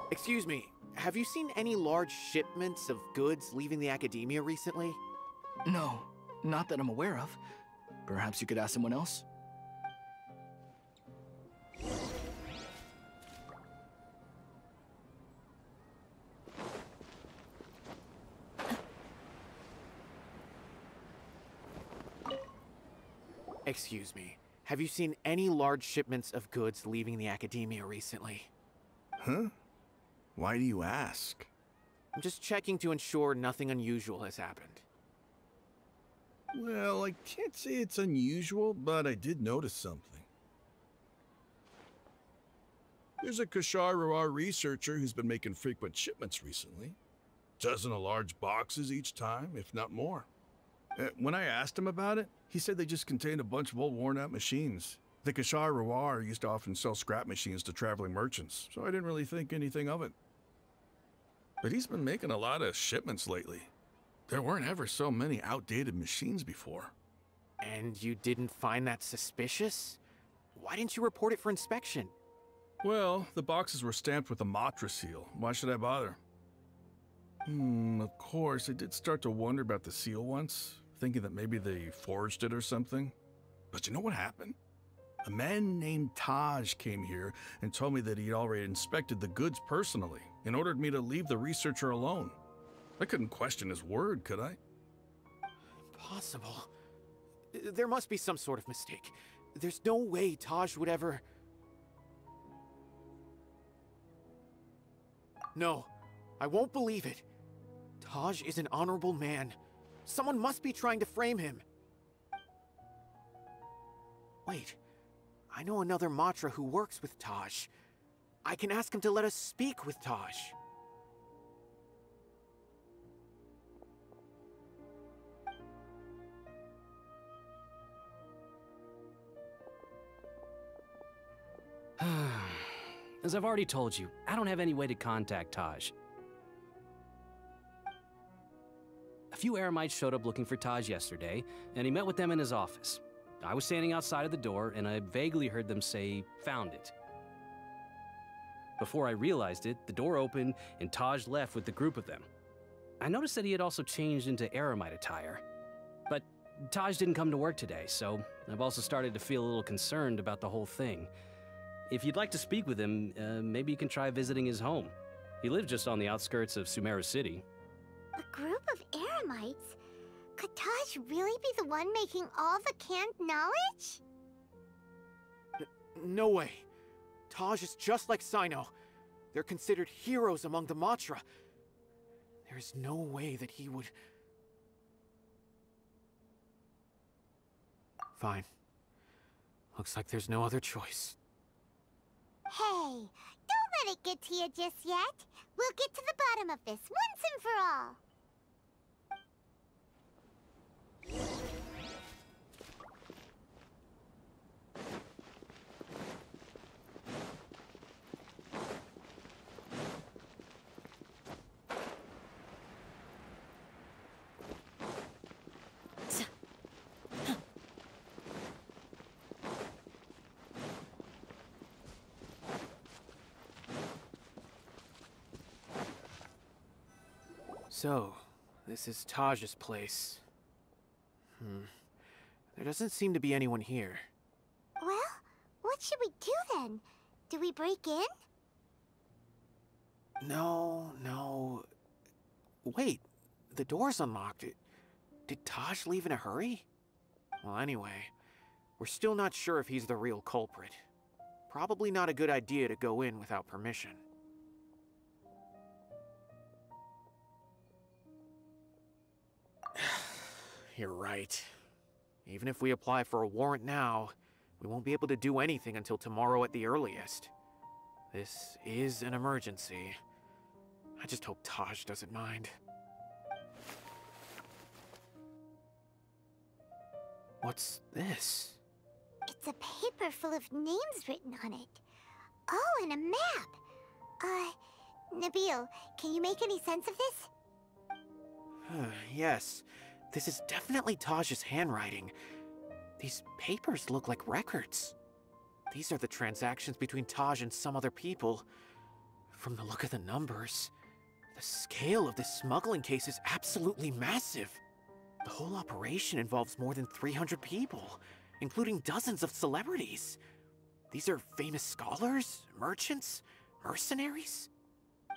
Excuse me, have you seen any large shipments of goods leaving the academia recently? No, not that I'm aware of. Perhaps you could ask someone else? Excuse me, have you seen any large shipments of goods leaving the academia recently? Huh? Why do you ask? I'm just checking to ensure nothing unusual has happened. Well, I can't say it's unusual, but I did notice something. There's a Kashar researcher who's been making frequent shipments recently. Dozen of large boxes each time, if not more. When I asked him about it, he said they just contained a bunch of old worn-out machines. The Kashar used to often sell scrap machines to traveling merchants, so I didn't really think anything of it. But he's been making a lot of shipments lately. There weren't ever so many outdated machines before. And you didn't find that suspicious? Why didn't you report it for inspection? Well, the boxes were stamped with a Matra seal. Why should I bother? Of course, I did start to wonder about the seal once, thinking that maybe they forged it or something. But you know what happened? A man named Taj came here and told me that he'd already inspected the goods personally and ordered me to leave the researcher alone. I couldn't question his word, could I? Impossible. There must be some sort of mistake. There's no way Taj would ever... No, I won't believe it. Taj is an honorable man. Someone must be trying to frame him. Wait, I know another Matra who works with Taj. I can ask him to let us speak with Taj. As I've already told you, I don't have any way to contact Taj. A few Eremites showed up looking for Taj yesterday, and he met with them in his office. I was standing outside of the door, and I vaguely heard them say, "Found it." Before I realized it, the door opened, and Taj left with the group of them. I noticed that he had also changed into Eremite attire. But Taj didn't come to work today, so I've also started to feel a little concerned about the whole thing. If you'd like to speak with him, maybe you can try visiting his home. He lives just on the outskirts of Sumeru City. A group of eremites? Could Taj really be the one making all the canned knowledge? No way. Taj is just like Cyno. They're considered heroes among the Matra. There's no way that he would... Fine. Looks like there's no other choice. Hey, don't let it get to you just yet. We'll get to the bottom of this once and for all. So, this is Taj's place. There doesn't seem to be anyone here. Well, what should we do then? Do we break in? No. Wait, the door's unlocked. Did Taj leave in a hurry? Well, anyway, we're still not sure if he's the real culprit. Probably not a good idea to go in without permission. You're right. Even if we apply for a warrant now, we won't be able to do anything until tomorrow at the earliest. This is an emergency. I just hope Taj doesn't mind. What's this? It's a paper full of names written on it. Oh, and a map. Nabil, can you make any sense of this? Yes. This is definitely Taj's handwriting. These papers look like records. These are the transactions between Taj and some other people. From the look of the numbers, the scale of this smuggling case is absolutely massive. The whole operation involves more than 300 people, including dozens of celebrities. These are famous scholars, merchants, mercenaries.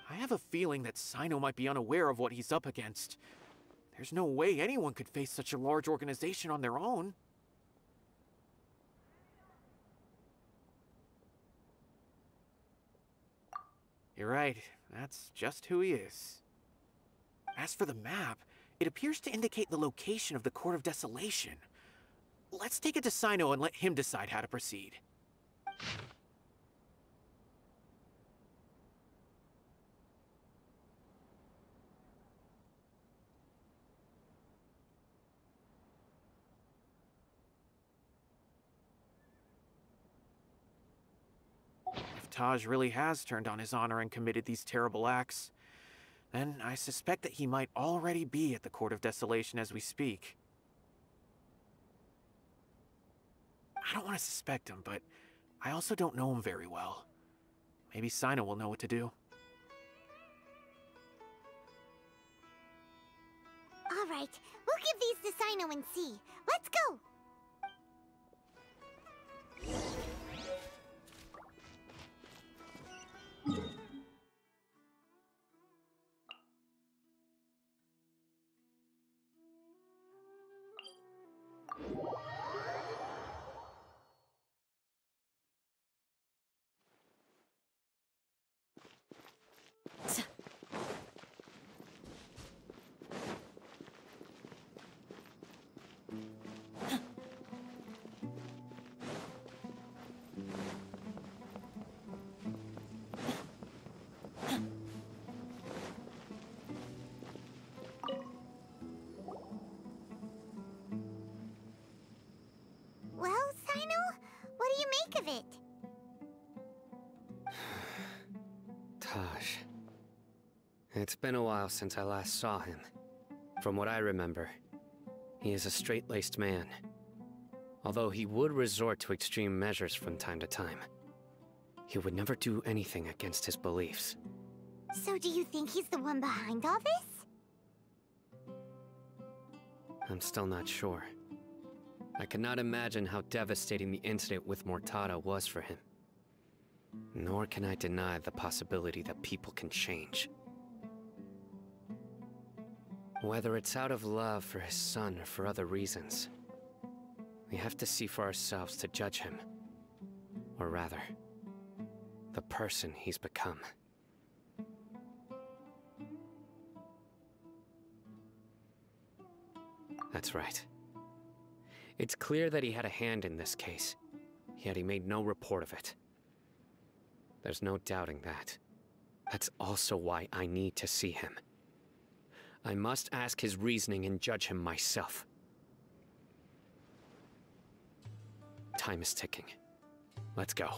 I have a feeling that Cyno might be unaware of what he's up against. There's no way anyone could face such a large organization on their own. You're right, that's just who he is. As for the map, it appears to indicate the location of the Court of Desolation. Let's take it to Cyno and let him decide how to proceed. If Taj really has turned on his honor and committed these terrible acts, then I suspect that he might already be at the Court of Desolation as we speak. I don't want to suspect him, but I also don't know him very well. Maybe Cyno will know what to do. All right, we'll give these to Cyno and see. Let's go! Well, Cyno, what do you make of it? Taj. It's been a while since I last saw him. From what I remember, he is a straight-laced man. Although he would resort to extreme measures from time to time, he would never do anything against his beliefs. So do you think he's the one behind all this? I'm still not sure. I cannot imagine how devastating the incident with Mortada was for him. Nor can I deny the possibility that people can change. Whether it's out of love for his son or for other reasons, we have to see for ourselves to judge him. Or rather, the person he's become. That's right. It's clear that he had a hand in this case, yet he made no report of it. There's no doubting that. That's also why I need to see him. I must ask his reasoning and judge him myself. Time is ticking. Let's go.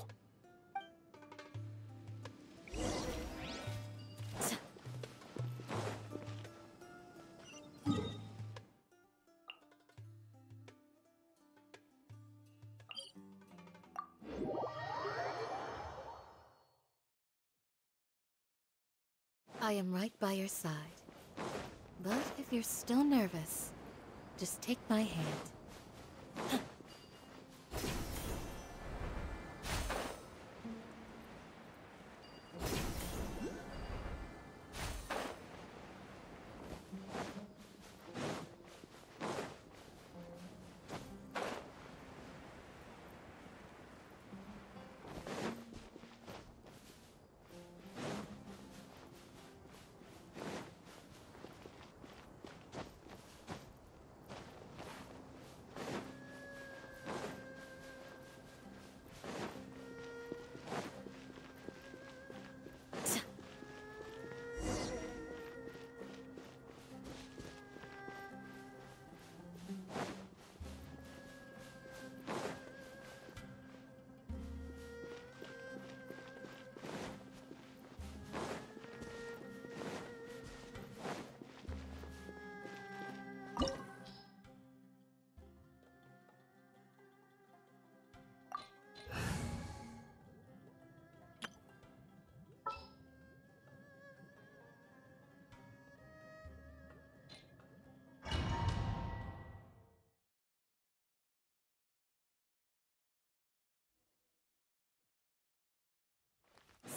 I am right by your side. But if you're still nervous, just take my hand.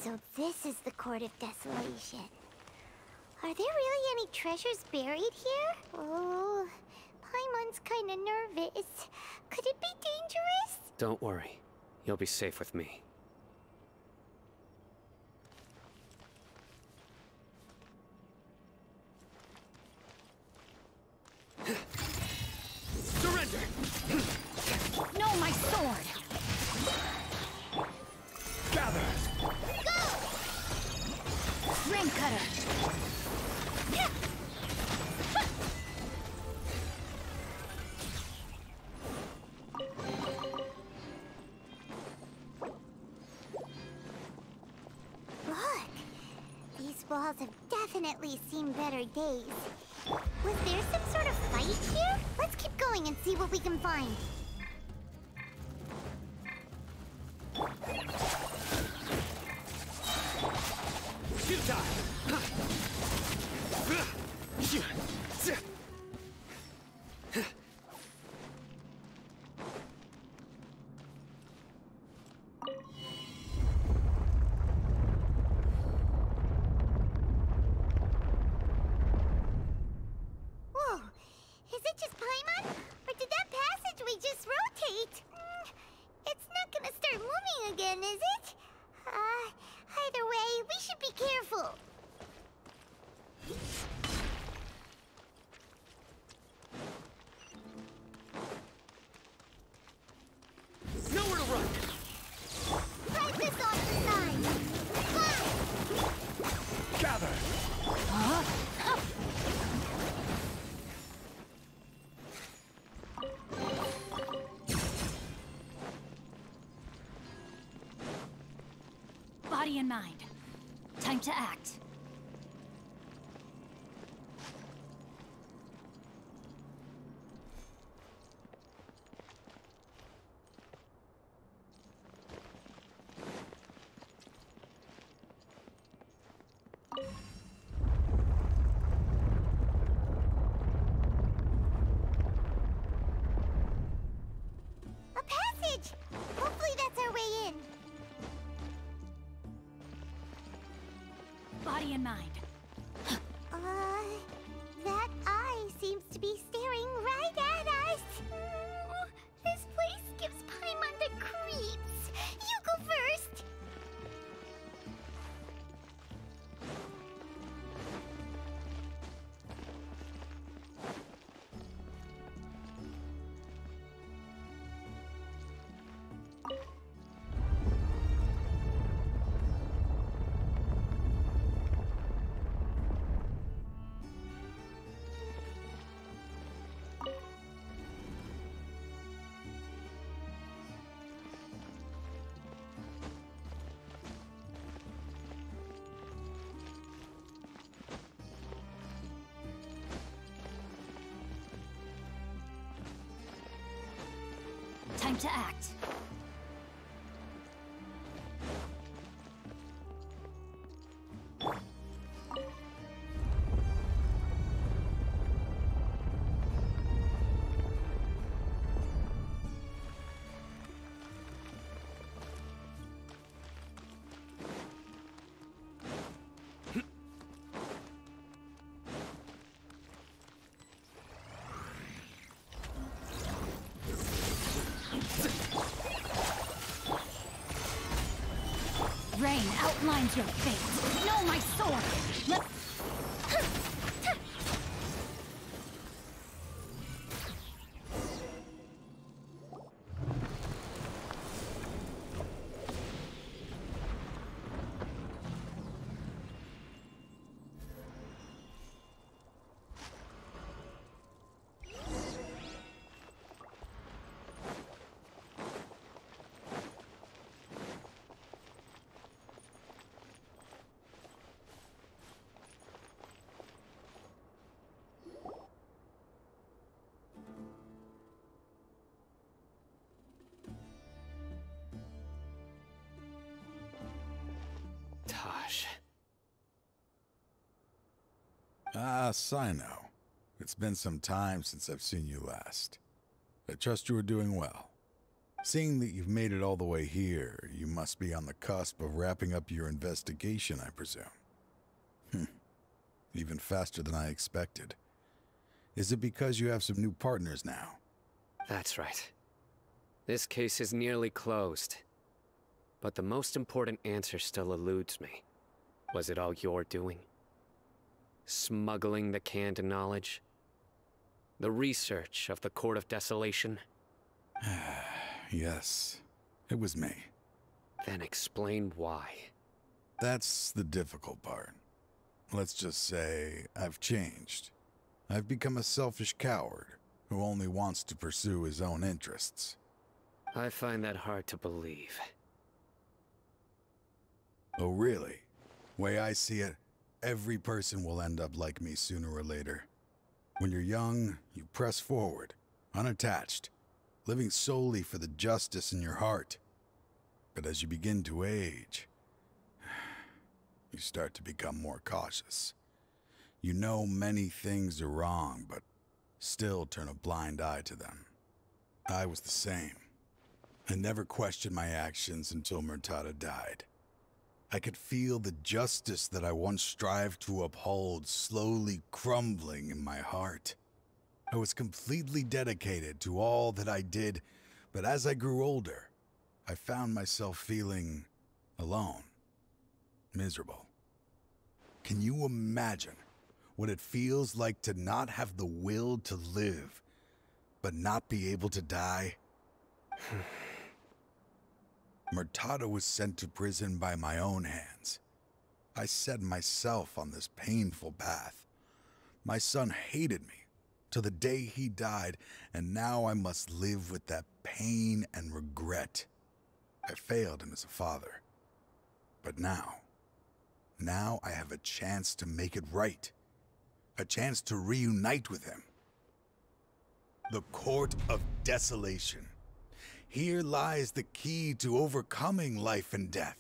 So this is the Court of Desolation. Are there really any treasures buried here? Oh, Paimon's kinda nervous. Could it be dangerous? Don't worry. You'll be safe with me. Surrender! No, my sword! Gather! Go! Ring cutter! Look! These walls have definitely seen better days. Was there some sort of fight here? Let's keep going and see what we can find. Whoa! Is it just Paimon? Or did that passageway just rotate? It's not gonna start moving again, is it? Either way, we should be careful. Nowhere to run! Right this off the side! Fly! Gather! Body and mind. Time to act. A passage! Hopefully that's our way in. body in mind. That eye seems to be staring right at us. This place gives Paimon the creeps. You go first. Time to act. Rain outlines your fate. No, my sword! Let... Ah, Cyno. It's been some time since I've seen you last. I trust you are doing well. Seeing that you've made it all the way here, you must be on the cusp of wrapping up your investigation, I presume. Even faster than I expected. Is it because you have some new partners now? That's right. This case is nearly closed. But the most important answer still eludes me. Was it all your doing? Smuggling the canned knowledge? The research of the Court of Desolation? Yes, it was me. Then explain why. That's the difficult part. Let's just say I've changed. I've become a selfish coward who only wants to pursue his own interests. I find that hard to believe. Oh, really? Way I see it, every person will end up like me sooner or later. When you're young, you press forward, unattached, living solely for the justice in your heart. But as you begin to age, you start to become more cautious. You know many things are wrong, but still turn a blind eye to them. I was the same. I never questioned my actions until Murtada died. I could feel the justice that I once strived to uphold slowly crumbling in my heart. I was completely dedicated to all that I did, but as I grew older, I found myself feeling alone, miserable. Can you imagine what it feels like to not have the will to live, but not be able to die? Murtada was sent to prison by my own hands. I set myself on this painful path. My son hated me till the day he died, and now I must live with that pain and regret. I failed him as a father. But now I have a chance to make it right. A chance to reunite with him. The Court of Desolation. Here lies the key to overcoming life and death.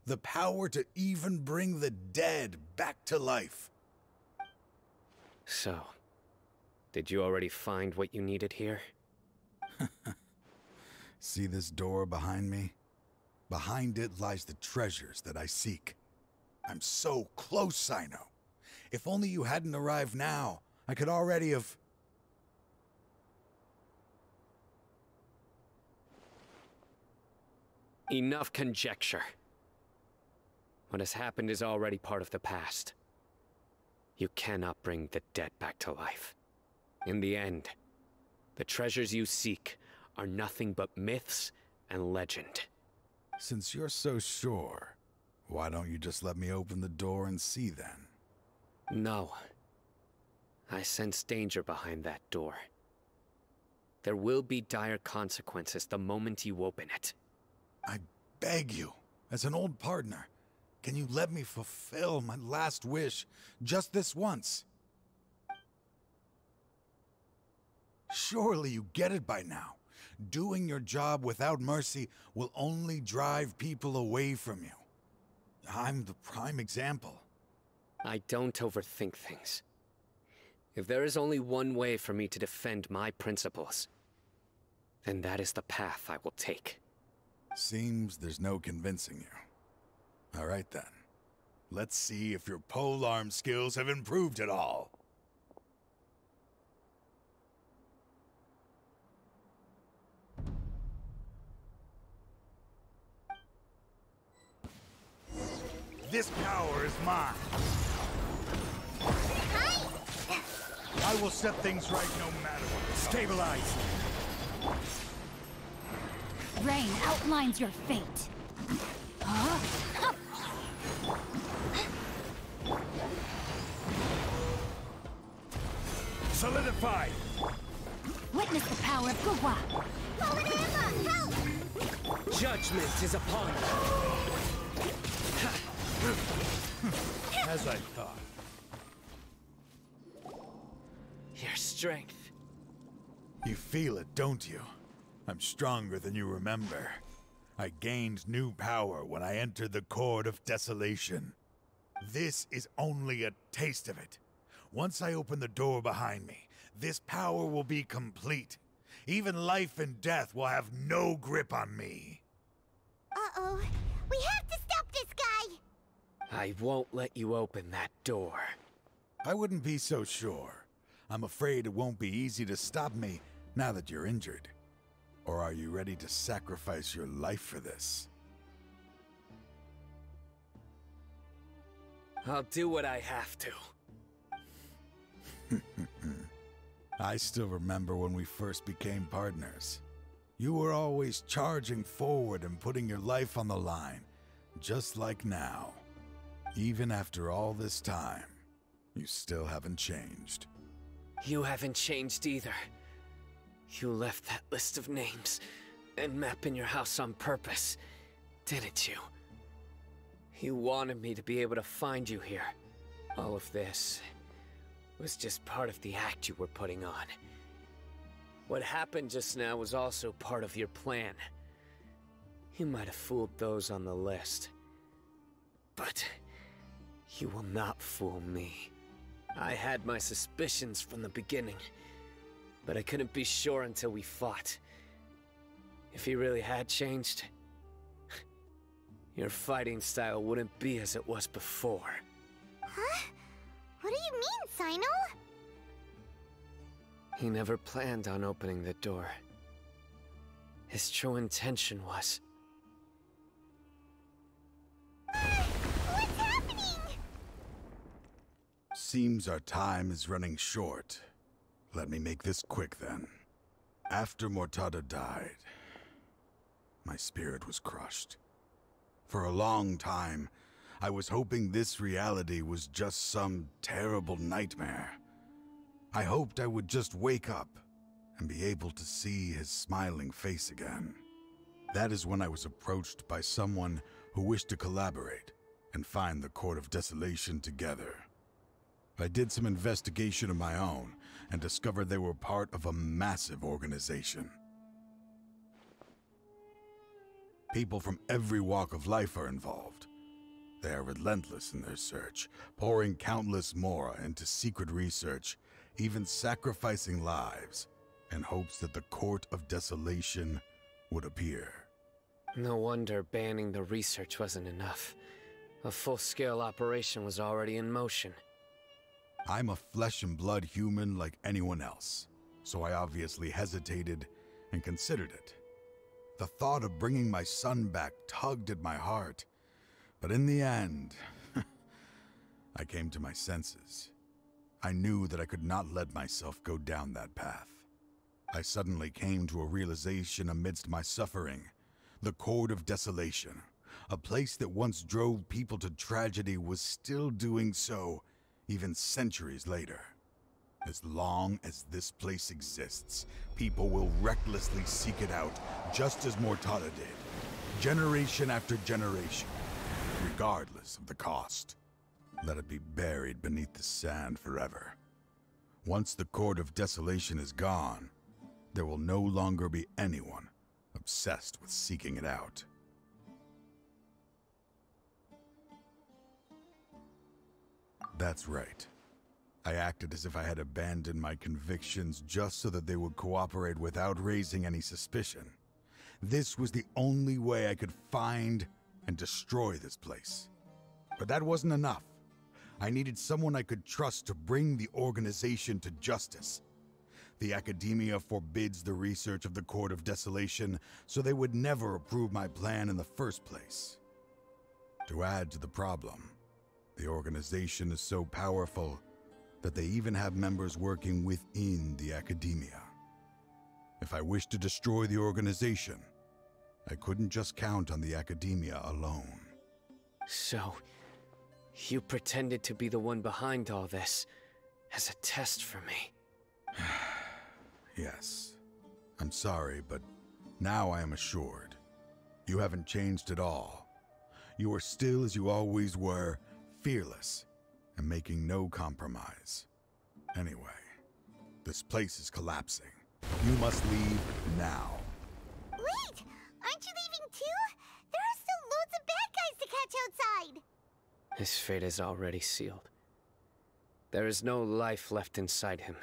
The power to even bring the dead back to life. So, did you already find what you needed here? See this door behind me? Behind it lies the treasures that I seek. I'm so close, Cyno. If only you hadn't arrived now, I could already have... Enough conjecture. What has happened is already part of the past. You cannot bring the dead back to life. In the end, the treasures you seek are nothing but myths and legend. Since you're so sure, why don't you just let me open the door and see then? No. I sense danger behind that door. There will be dire consequences the moment you open it. I beg you, as an old partner, can you let me fulfill my last wish just this once? Surely you get it by now. Doing your job without mercy will only drive people away from you. I'm the prime example. I don't overthink things. If there is only one way for me to defend my principles, then that is the path I will take. Seems there's no convincing you. All right then. Let's see if your polearm skills have improved at all. This power is mine. I will set things right no matter what. Stabilize. Rain outlines your fate. Huh? Solidify. Witness the power of Gugwa. Help! Judgment is upon you. As I thought. Your strength. You feel it, don't you? I'm stronger than you remember. I gained new power when I entered the Court of Desolation. This is only a taste of it. Once I open the door behind me, this power will be complete. Even life and death will have no grip on me. Uh-oh. We have to stop this guy! I won't let you open that door. I wouldn't be so sure. I'm afraid it won't be easy to stop me now that you're injured. Or are you ready to sacrifice your life for this? I'll do what I have to. I still remember when we first became partners. You were always charging forward and putting your life on the line, just like now. Even after all this time, you still haven't changed. You haven't changed either. You left that list of names and map in your house on purpose, didn't you? You wanted me to be able to find you here. All of this was just part of the act you were putting on. What happened just now was also part of your plan. You might have fooled those on the list, but you will not fool me. I had my suspicions from the beginning, but I couldn't be sure until we fought. If he really had changed, your fighting style wouldn't be as it was before. Huh? What do you mean, Cyno? He never planned on opening the door. His true intention was... What's happening? Seems our time is running short. Let me make this quick then. After Mortada died, my spirit was crushed. For a long time, I was hoping this reality was just some terrible nightmare. I hoped I would just wake up and be able to see his smiling face again. That is when I was approached by someone who wished to collaborate and find the Court of Desolation together. I did some investigation of my own and discovered they were part of a massive organization. People from every walk of life are involved. They are relentless in their search, pouring countless mora into secret research, even sacrificing lives in hopes that the Court of Desolation would appear. No wonder banning the research wasn't enough. A full-scale operation was already in motion. I'm a flesh and blood human like anyone else, so I obviously hesitated and considered it. The thought of bringing my son back tugged at my heart, but in the end, I came to my senses. I knew that I could not let myself go down that path. I suddenly came to a realization amidst my suffering. The Court of Desolation, a place that once drove people to tragedy, was still doing so, even centuries later. As long as this place exists, people will recklessly seek it out, just as Mortada did, generation after generation, regardless of the cost. Let it be buried beneath the sand forever. Once the Court of Desolation is gone, there will no longer be anyone obsessed with seeking it out. That's right. I acted as if I had abandoned my convictions just so that they would cooperate without raising any suspicion. This was the only way I could find and destroy this place. But that wasn't enough. I needed someone I could trust to bring the organization to justice. The academia forbids the research of the Court of Desolation, so they would never approve my plan in the first place. To add to the problem, the organization is so powerful that they even have members working within the academia. If I wished to destroy the organization, I couldn't just count on the academia alone. So, you pretended to be the one behind all this, as a test for me. Yes. I'm sorry, but now I am assured. You haven't changed at all. You are still as you always were, fearless, and making no compromise. Anyway, this place is collapsing. You must leave now. Wait! Aren't you leaving too? There are still loads of bad guys to catch outside! His fate is already sealed. There is no life left inside him.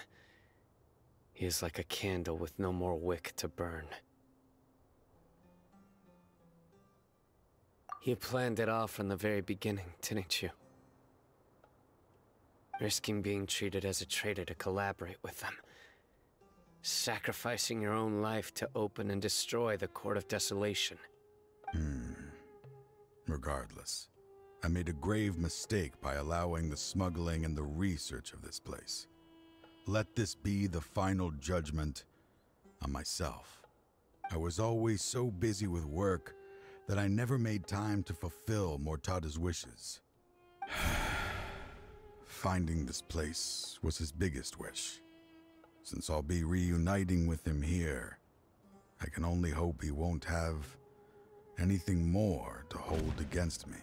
He is like a candle with no more wick to burn. You planned it all from the very beginning, didn't you? Risking being treated as a traitor to collaborate with them. Sacrificing your own life to open and destroy the Court of Desolation. Regardless, I made a grave mistake by allowing the smuggling and the research of this place. Let this be the final judgment on myself. I was always so busy with work that I never made time to fulfill Mortada's wishes. Finding this place was his biggest wish. Since I'll be reuniting with him here, I can only hope he won't have anything more to hold against me.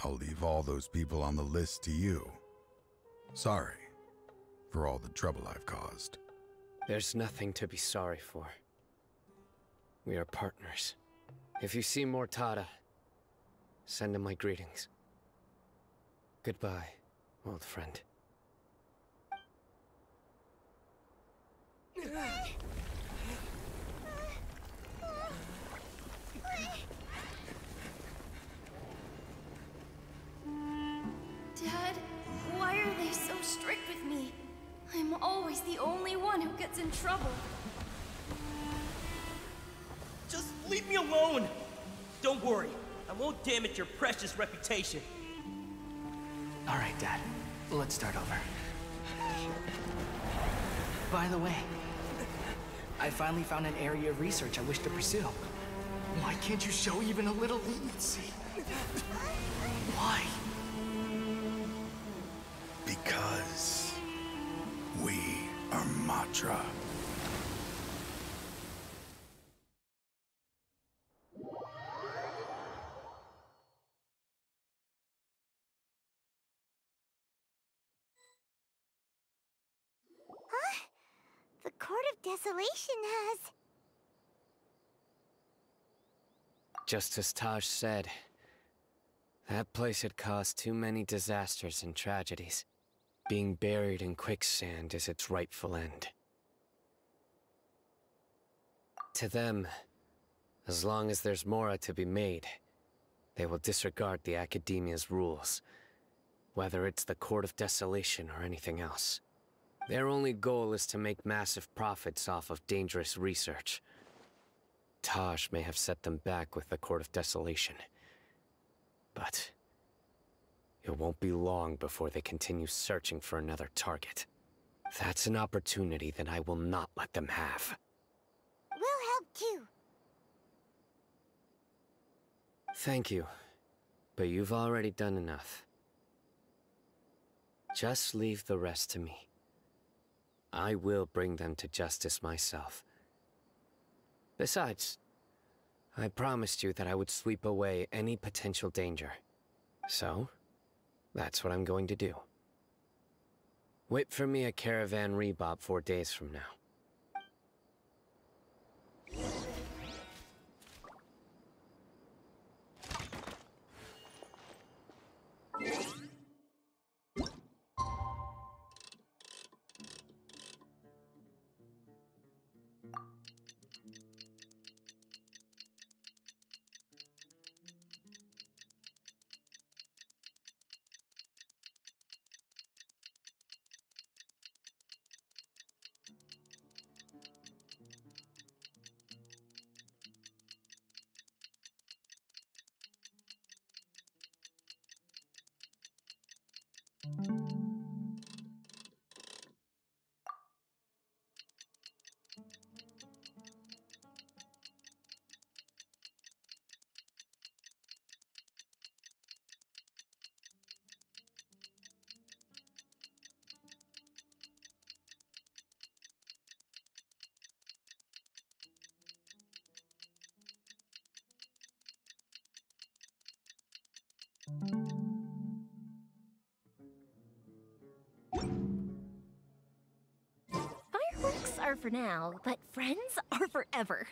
I'll leave all those people on the list to you. Sorry for all the trouble I've caused. There's nothing to be sorry for. We are partners. If you see Mortada, send him my greetings. Goodbye, old friend. Dad, why are they so strict with me? I'm always the only one who gets in trouble. Just leave me alone! Don't worry, I won't damage your precious reputation. All right, Dad. Let's start over. By the way, I finally found an area of research I wish to pursue. Why can't you show even a little leniency? Why? Because we are Matra. Huh? The Court of Desolation has... Just as Taj said, that place had caused too many disasters and tragedies. Being buried in quicksand is its rightful end. To them, as long as there's more to be made, They will disregard the Academia's rules, whether it's the Court of Desolation or anything else. Their only goal is to make massive profits off of dangerous research. Taj may have set them back with the Court of Desolation, but it won't be long before they continue searching for another target. That's an opportunity that I will not let them have. We'll help too. Thank you, but you've already done enough. Just leave the rest to me. I will bring them to justice myself. Besides, I promised you that I would sweep away any potential danger. So, that's what I'm going to do. Wait for me at Caravan Rebob 4 days from now. Fireworks are for now, but friends are forever.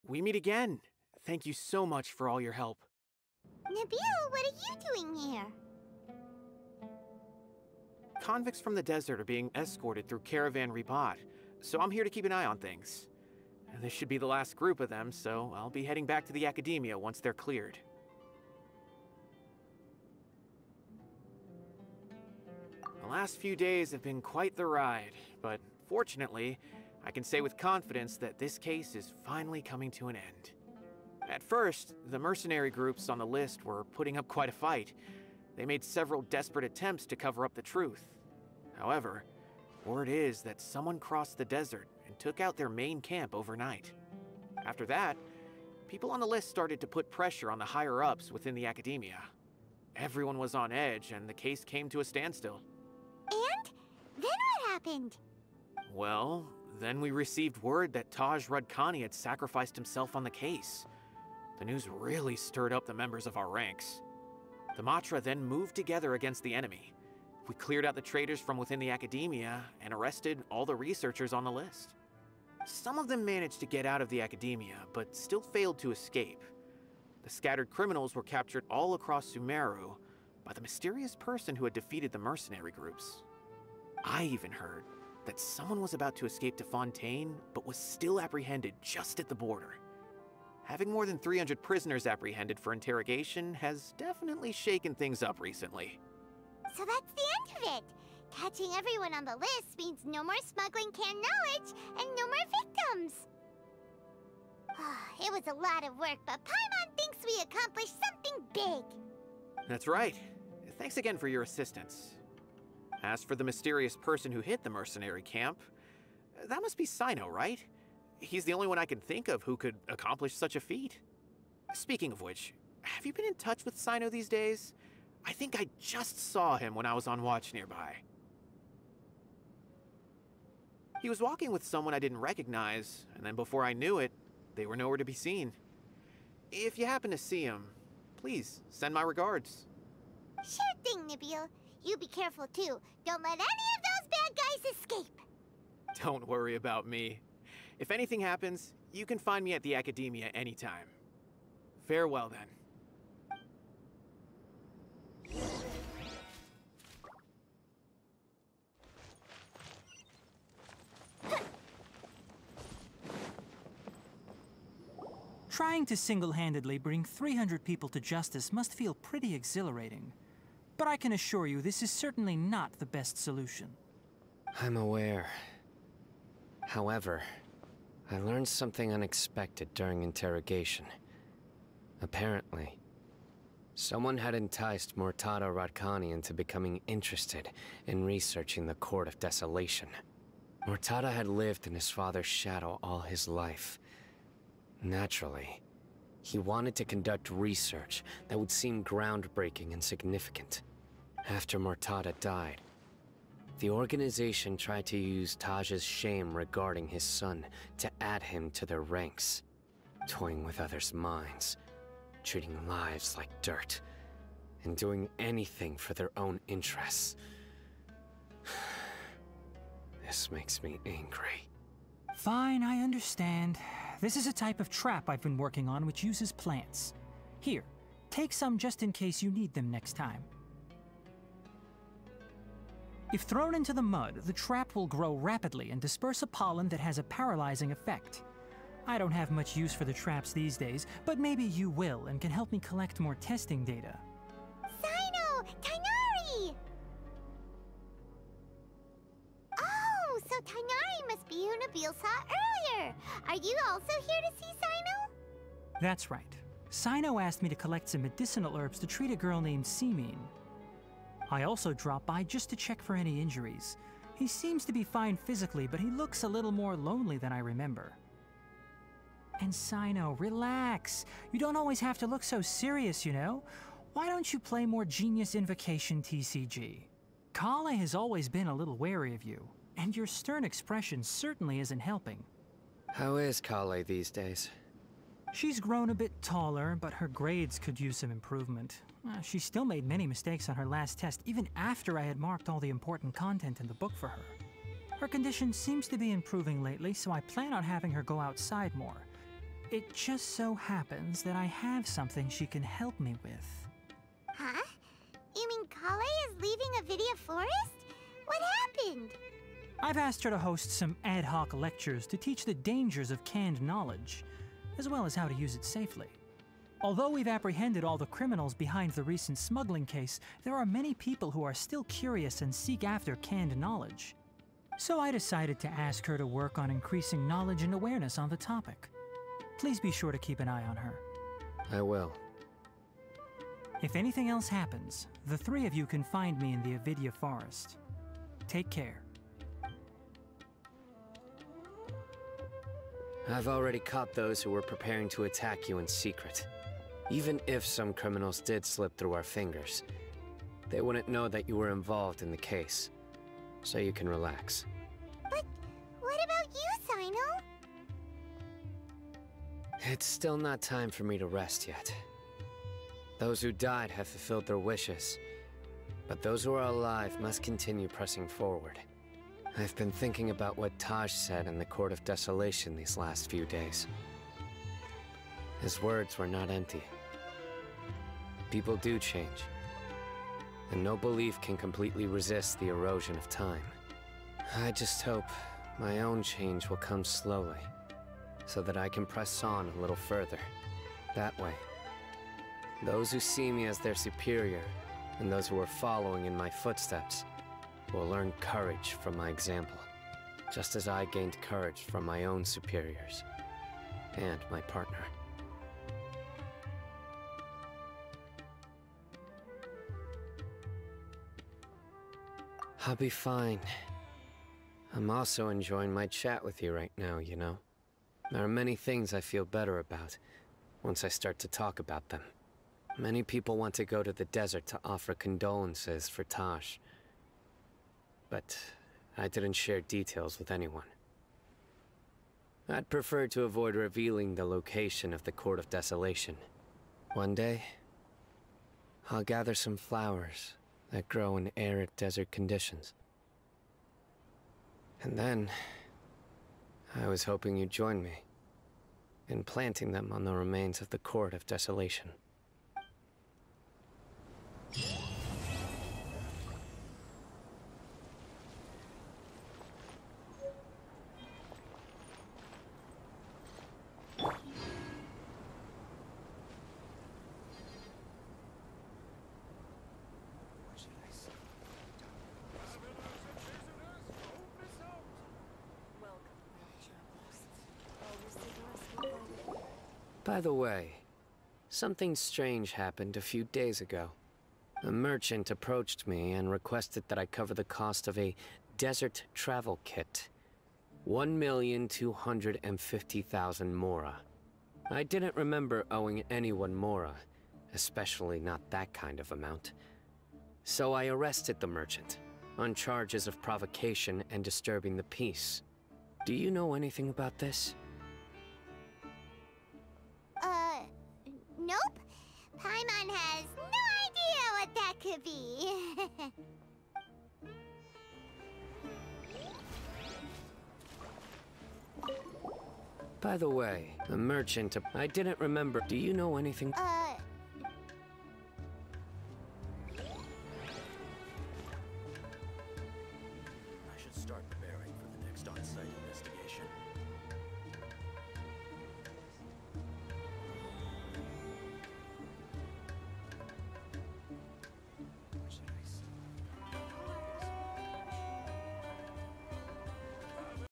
We meet again. Thank you so much for all your help. Nabil, what are you doing here? Convicts from the desert are being escorted through Caravan Reboot, so I'm here to keep an eye on things. This should be the last group of them, so I'll be heading back to the Academia once they're cleared. The last few days have been quite the ride, but fortunately, I can say with confidence that this case is finally coming to an end. At first, the mercenary groups on the list were putting up quite a fight. They made several desperate attempts to cover up the truth. However, word is that someone crossed the desert and took out their main camp overnight. After that, people on the list started to put pressure on the higher-ups within the Academia. Everyone was on edge, and the case came to a standstill. And? Then what happened? Well, then we received word that Taj Rudkani had sacrificed himself on the case. The news really stirred up the members of our ranks. The Matra then moved together against the enemy. We cleared out the traitors from within the Academia and arrested all the researchers on the list. Some of them managed to get out of the Academia, but still failed to escape. The scattered criminals were captured all across Sumeru by the mysterious person who had defeated the mercenary groups. I even heard that someone was about to escape to Fontaine, but was still apprehended just at the border. Having more than 300 prisoners apprehended for interrogation has definitely shaken things up recently. So that's the end of it. Catching everyone on the list means no more smuggling canned knowledge and no more victims. It was a lot of work, but Paimon thinks we accomplished something big. That's right. Thanks again for your assistance. As for the mysterious person who hit the mercenary camp, that must be Cyno, right? He's the only one I can think of who could accomplish such a feat. Speaking of which, have you been in touch with Cyno these days? I think I just saw him when I was on watch nearby. He was walking with someone I didn't recognize, and then before I knew it, they were nowhere to be seen. If you happen to see him, please send my regards. Sure thing, Nabil. You be careful too. Don't let any of those bad guys escape. Don't worry about me. If anything happens, you can find me at the Academia anytime. Farewell then. Trying to single-handedly bring 300 people to justice must feel pretty exhilarating. But I can assure you this is certainly not the best solution. I'm aware. However, I learned something unexpected during interrogation. Apparently, someone had enticed Murtada Radkani into becoming interested in researching the Court of Desolation. Murtada had lived in his father's shadow all his life. Naturally, he wanted to conduct research that would seem groundbreaking and significant. After Murtada died, the organization tried to use Taj's shame regarding his son to add him to their ranks, toying with others' minds, treating lives like dirt, and doing anything for their own interests. This makes me angry. Fine, I understand. This is a type of trap I've been working on which uses plants. Here, take some just in case you need them next time. If thrown into the mud, the trap will grow rapidly and disperse a pollen that has a paralyzing effect. I don't have much use for the traps these days, but maybe you will and can help me collect more testing data. Cyno! Tighnari! Oh, so Tighnari must be who Nabil saw earlier. Are you also here to see Cyno? That's right. Cyno asked me to collect some medicinal herbs to treat a girl named Simin. I also dropped by just to check for any injuries. He seems to be fine physically, but he looks a little more lonely than I remember. And Cyno, relax. You don't always have to look so serious, you know? Why don't you play more Genius Invocation TCG? Kale has always been a little wary of you, and your stern expression certainly isn't helping. How is Kale these days? She's grown a bit taller, but her grades could use some improvement. She still made many mistakes on her last test, even after I had marked all the important content in the book for her. Her condition seems to be improving lately, so I plan on having her go outside more. It just so happens that I have something she can help me with. Huh? You mean Kale is leaving Avidia Forest? What happened? I've asked her to host some ad hoc lectures to teach the dangers of canned knowledge, as well as how to use it safely. Although we've apprehended all the criminals behind the recent smuggling case, there are many people who are still curious and seek after canned knowledge. So I decided to ask her to work on increasing knowledge and awareness on the topic. Please be sure to keep an eye on her. I will. If anything else happens, the three of you can find me in the Avidia Forest. Take care. I've already caught those who were preparing to attack you in secret. Even if some criminals did slip through our fingers, they wouldn't know that you were involved in the case. So you can relax. But what about you, Cyno? It's still not time for me to rest yet. Those who died have fulfilled their wishes, but those who are alive must continue pressing forward. I've been thinking about what Taj said in the Court of Desolation these last few days. His words were not empty. People do change, and no belief can completely resist the erosion of time. I just hope my own change will come slowly, so that I can press on a little further. That way, those who see me as their superior, and those who are following in my footsteps, will learn courage from my example, just as I gained courage from my own superiors, and my partner. I'll be fine. I'm also enjoying my chat with you right now, you know? There are many things I feel better about once I start to talk about them. Many people want to go to the desert to offer condolences for Taj, but I didn't share details with anyone. I'd prefer to avoid revealing the location of the Court of Desolation. One day, I'll gather some flowers that grow in arid desert conditions. And then, I was hoping you'd join me in planting them on the remains of the Court of Desolation. By the way, something strange happened a few days ago. A merchant approached me and requested that I cover the cost of a desert travel kit. 1,250,000 mora. I didn't remember owing anyone mora, especially not that kind of amount. So I arrested the merchant, on charges of provocation and disturbing the peace. Do you know anything about this? Nope. Paimon has no idea what that could be. By the way, a merchant, I didn't remember. Do you know anything?